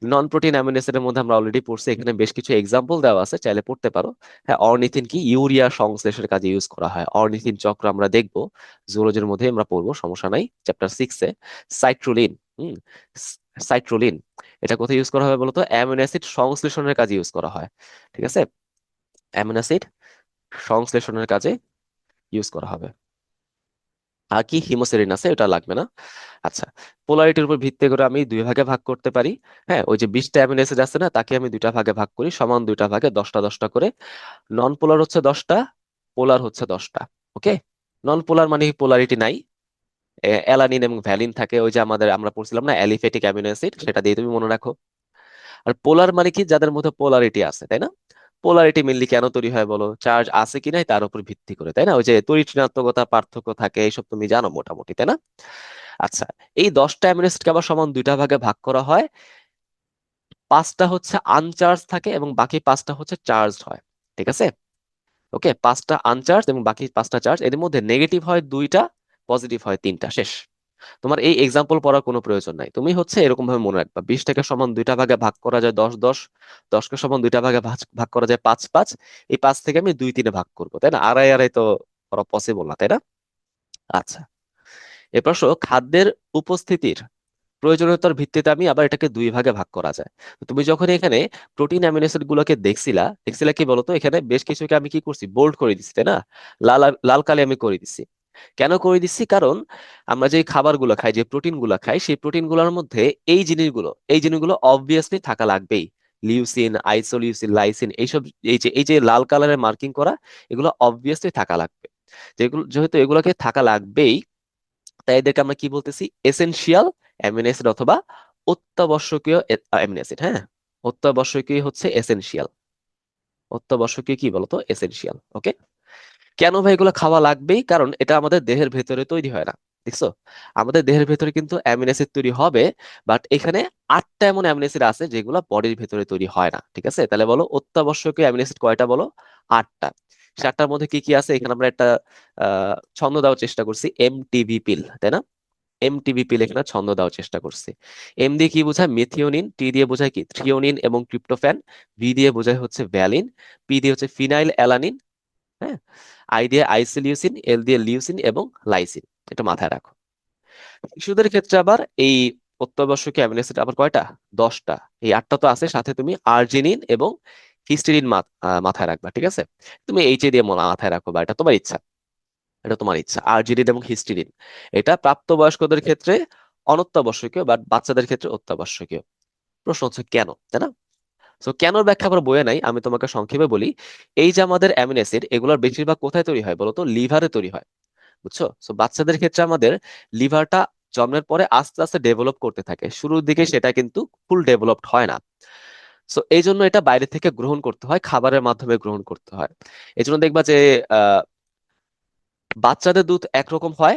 নন প্রোটিন অ্যামিনো অ্যাসিডের মধ্যে আমরা অলরেডি পড়ছি, এখানে বেশ কিছু এক্সাম্পল দেওয়া আছে, চাইলে পড়তে পারো। হ্যাঁ, অর্নিথিন কি ইউরিয়া সংশ্লেষের কাজে ইউজ করা হয়। অর্নিথিন চক্র আমরা দেখবো, জুলজির মধ্যে আমরা পড়বো, সমস্যা নাই, চ্যাপ্টার 6-এ। সাইট্রোলিন, হুম, সাইট্রোলিন, এটা কোথায় ইউজ করা হবে বলতো? অ্যামিনো অ্যাসিড সংশ্লেষণের কাজে ইউজ করা হয়। ঠিক আছে, অ্যামিনো অ্যাসিড সংশ্লেষণের কাজে ইউজ করা হবে। আর কি হিমোসেরিন আছে, এটা লাগবে না। আচ্ছা, পোলারিটির উপর ভিত্তি করে আমি দুই ভাগে ভাগ করতে পারি। হ্যাঁ, ওই যে 20টা অ্যামিনো অ্যাসিড আছে না, তাকে আমি দুইটা ভাগে ভাগ করি, সমান দুইটা ভাগে 10টা 10টা করে। নন পোলার হচ্ছে 10টা, পোলার হচ্ছে 10টা। ওকে, নন পোলার মানে পোলারিটি নাই। অ্যালানিন এবং ভ্যালিন থাকে, ওই যে আমরা পড়ছিলাম না অ্যালিফেটিক অ্যামিনো অ্যাসিড, সেটা দিয়ে তুমি মনে রাখো। আর পোলার মানে কি, যাদের মধ্যে পোলারিটি আছে, তাই না? পোলারিটি মেনলি কেন তৈরি হয় বলো? চার্জ আছে কি নাই তার উপর ভিত্তি করে, তাই না? ওই যে তড়িৎ ঋণাত্মকতা পার্থক্য থাকে, এইসব তুমি জানো মোটামুটি, তাই না? আচ্ছা, এই 10টা অ্যামিনো অ্যাসিডকে আবার সমান দুইটা ভাগে ভাগ করা হয়। 5টা হচ্ছে আনচার্জ থাকে এবং বাকি 5টা হচ্ছে চার্জড হয়। ঠিক আছে? ওকে, 5টা আনচার্জ এবং বাকি 5টা চার্জ। এর মধ্যে নেগেটিভ হয় 2টা, পজিটিভ হয় 3টা, শেষ। তোমার এই এক্সাম্পল পড়ার কোনো প্রয়োজন নাই, তুমি হচ্ছে এরকম ভাবে মনে রাখবা 20টাকে সমান দুইটা ভাগে ভাগ করা যায় 10 10, 10কে সমান দুইটা ভাগে ভাগ ভাগ করা যায় 5 5, এই 5 থেকে আমি 2 3-এ ভাগ করবো, তাই না? আড়াই আড়াই তো করা পসিবল না, তাই না? আচ্ছা, এ প্রশ্ন খাদ্যের উপস্থিতির প্রয়োজনীয়তার ভিত্তিতে আমি আবার এটাকে দুই ভাগে ভাগ করা যায়। তো তুমি যখন এখানে প্রোটিন অ্যামিনো অ্যাসিড গুলোকে দেখছিলা দেখছিলা কি বলতো, এখানে বেশ কিছুকে আমি কি করছি, বোল্ড করে দিচ্ছি, তাই না? লাল লাল কালি আমি করে দিচ্ছি। কেন করে দিচ্ছি? কারণ আমরা যে খাবারগুলো খাই, যে প্রোটিন গুলো খাই, সেই প্রোটিন গুলোর মধ্যে এই জিনিসগুলো অবভিয়াসলি থাকা লাগবেই। লিউসিন, আইসোলিউসিন, লাইসিন, এইসব, এই যে লাল কালারে মার্কিং করা, এগুলো অবভিয়াসলি থাকা লাগবে। যেহেতু এগুলোকে থাকা লাগবেই, তাই এদেরকে আমরা কি বলতেছি, এসেনশিয়াল অ্যামিনো অ্যাসিড অথবা অত্যাবশ্যকীয় অ্যামিনো অ্যাসিড। হ্যাঁ, অত্যাবশ্যকীয় হচ্ছে এসেনশিয়াল, অত্যাবশ্যকীয় কি বলতো, এসেনশিয়াল। ওকে, কেন ভাই এগুলো খাওয়া লাগবেই? কারণ এটা আমাদের দেহের ভেতরে তৈরি হয় না। দেখছো, আমাদের দেহের ভেতরে কিন্তু অ্যামিনো অ্যাসিড তৈরি হবে, বাট এখানে 8টা এমন অ্যামিনো অ্যাসিড আছে যেগুলো বডির ভেতরে তৈরি হয় না। ঠিক আছে, তাহলে বলো অত্যাবশ্যকীয় অ্যামিনো অ্যাসিড কয়টা, বলো? 8টা। 7টার মধ্যে কি কি আছে? এখানে আমরা একটা ছন্দ দেওয়ার চেষ্টা করছি, এমটিবি পিল, তাই না? এমটিবি পিল এখানে ছন্দ দেওয়ার চেষ্টা করছি। এম দিয়ে কি বোঝায়? মেথিওনিন। টি দিয়ে বোঝায় কি? থ্রিওনিন এবং ট্রিপ্টোফ্যান। বি দিয়ে বোঝায় হচ্ছে ভ্যালিন। পি দিয়ে হচ্ছে ফিনাইল অ্যালানিন। হ্যাঁ, আই দিয়ে আইসোলিউসিন, এল দিয়ে লিউসিন এবং লাইসিন। এটা মাথায় রাখো। শিশুদের ক্ষেত্রে আবার এই অত্যাবশ্যকীয় অ্যামিনো অ্যাসিড আবার কয়টা? 10টা। এই 8টা তো আছে, সাথে তুমি আর্জিনিন এবং হিস্টিডিন মাথায় রাখবা। ঠিক আছে, তুমি এইচ এ দিয়ে মাথায় রাখো, বা এটা তোমার ইচ্ছা। এটা তোমার ইচ্ছা, আর্জিনিন এবং হিস্টিডিন। এটা প্রাপ্তবয়স্কদের ক্ষেত্রে অনত্যাবশ্যকীয়, বাট বাচ্চাদের ক্ষেত্রে অত্যাবশ্যকীয়। প্রশ্ন হচ্ছে কেন, তাই না? তো কেন ব্যাখ্যা আবার বইয়ে নাই, আমি তোমাকে সংক্ষেপে বলি। এই যে আমাদের অ্যামিনো অ্যাসিড, এগুলোর বেশিরভাগ কোথায় তৈরি হয় বলতো? লিভারে তৈরি হয়। বুঝছো? তো বাচ্চাদের ক্ষেত্রে আমাদের লিভারটা জন্মের পরে আস্তে আস্তে ডেভেলপ করতে থাকে, শুরুর দিকে সেটা কিন্তু ফুল ডেভেলপড হয় না। সো এই জন্য এটা বাইরে থেকে গ্রহণ করতে হয়, খাবারের মাধ্যমে গ্রহণ করতে হয়। এই জন্য দেখবা যে আহ, বাচ্চাদের দুধ একরকম হয়,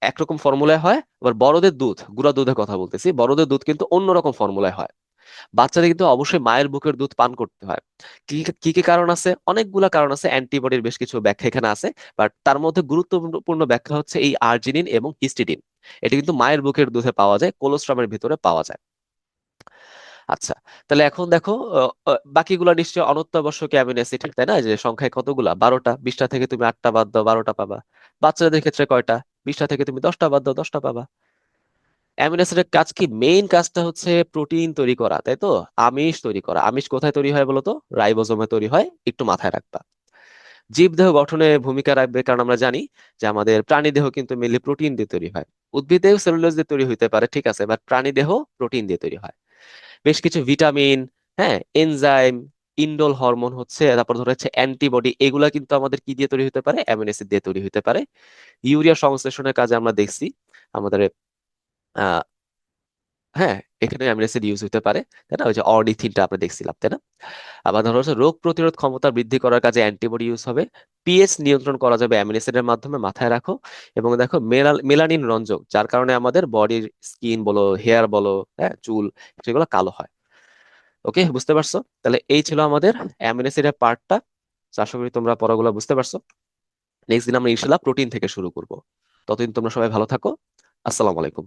একরকম ফর্মুলায় হয়। আবার বড়দের দুধ, গুঁড়া দুধের কথা বলতেছি, বড়দের দুধ কিন্তু অন্যরকম ফর্মুলায় হয়। বাচ্চাদের কিন্তু অবশ্যই মায়ের বুকের দুধ পান করতে হয়। কি কি কি কারণ আছে? অনেকগুলা কারণ আছে, অ্যান্টিবডির বেশ কিছু ব্যাখ্যা এখানে আছে। বাট তার মধ্যে গুরুত্বপূর্ণ ব্যাখ্যা হচ্ছে এই আর্জিনিন এবং হিস্টিডিন। এটা কিন্তু মায়ের বুকের দুধে পাওয়া যায়, কোলোস্ট্রামের ভিতরে পাওয়া যায়। আচ্ছা, তাহলে এখন দেখো, বাকিগুলো নিশ্চয়ই অনত্যাবশ্যকীয় অ্যামিনো অ্যাসিড, তাই না? যে সংখ্যায় কতগুলা, 12টা। 20টা থেকে তুমি 8টা বাদ দাও, 12টা পাবা। বাচ্চাদের ক্ষেত্রে কয়টা? 20টা থেকে তুমি 10টা বাদ দাও, 10টা পাবা। অ্যামিনো অ্যাসিডের কাজ কি? মেইন কাজটা হচ্ছে প্রোটিন তৈরি করা, তাই তো? আমিষ তৈরি করা। আমিষ কোথায় তৈরি হয় বলতো? রাইবোজোমে তৈরি হয়, একটু মাথায় রাখবা। জীবদেহ গঠনে ভূমিকা রাখবে, কারণ আমরা জানি যে আমাদের প্রাণী দেহ কিন্তু মেনলি প্রোটিন দিয়ে তৈরি হয়। উদ্ভিদ দেহ সেলুলোজ দিয়ে তৈরি হইতে পারে, ঠিক আছে, বাট প্রাণী দেহ প্রোটিন দিয়ে তৈরি হয়। বেশ কিছু ভিটামিন, হ্যাঁ, এনজাইম, ইন্ডোল হরমোন হচ্ছে, তারপর ধরে হচ্ছে অ্যান্টিবডি, এগুলা কিন্তু আমাদের কি দিয়ে তৈরি হতে পারে? অ্যামিনো অ্যাসিড দিয়ে তৈরি হতে পারে। ইউরিয়া সংশ্লেষণের কাজে আমরা দেখছি আমাদের, হ্যাঁ, এখানে অ্যামিনো অ্যাসিড ইউজ হতে পারে, তাই না? ওই যে অর্নিথিনটা আমরা দেখছিলাম, তাই না? আবার ধরো হচ্ছে রোগ প্রতিরোধ ক্ষমতা বৃদ্ধি করার কাজে অ্যান্টিবডি ইউজ হবে। পিএইচ নিয়ন্ত্রণ করা যাবে অ্যামিনো অ্যাসিডের মাধ্যমে, মাথায় রাখো। এবং দেখো মেলানিন রঞ্জক, যার কারণে আমাদের বডির স্কিন বলো, হেয়ার বলো, হ্যাঁ, চুল, সেগুলো কালো হয়। ওকে, বুঝতে পারছো? তাহলে এই ছিল আমাদের অ্যামিনো অ্যাসিডের পার্টটা। আশা করি তোমরা পড়াগুলো বুঝতে পারছো। নেক্সট দিন আমরা ইনশাল্লাহ প্রোটিন থেকে শুরু করব। ততদিন তোমরা সবাই ভালো থাকো। আসসালামু আলাইকুম।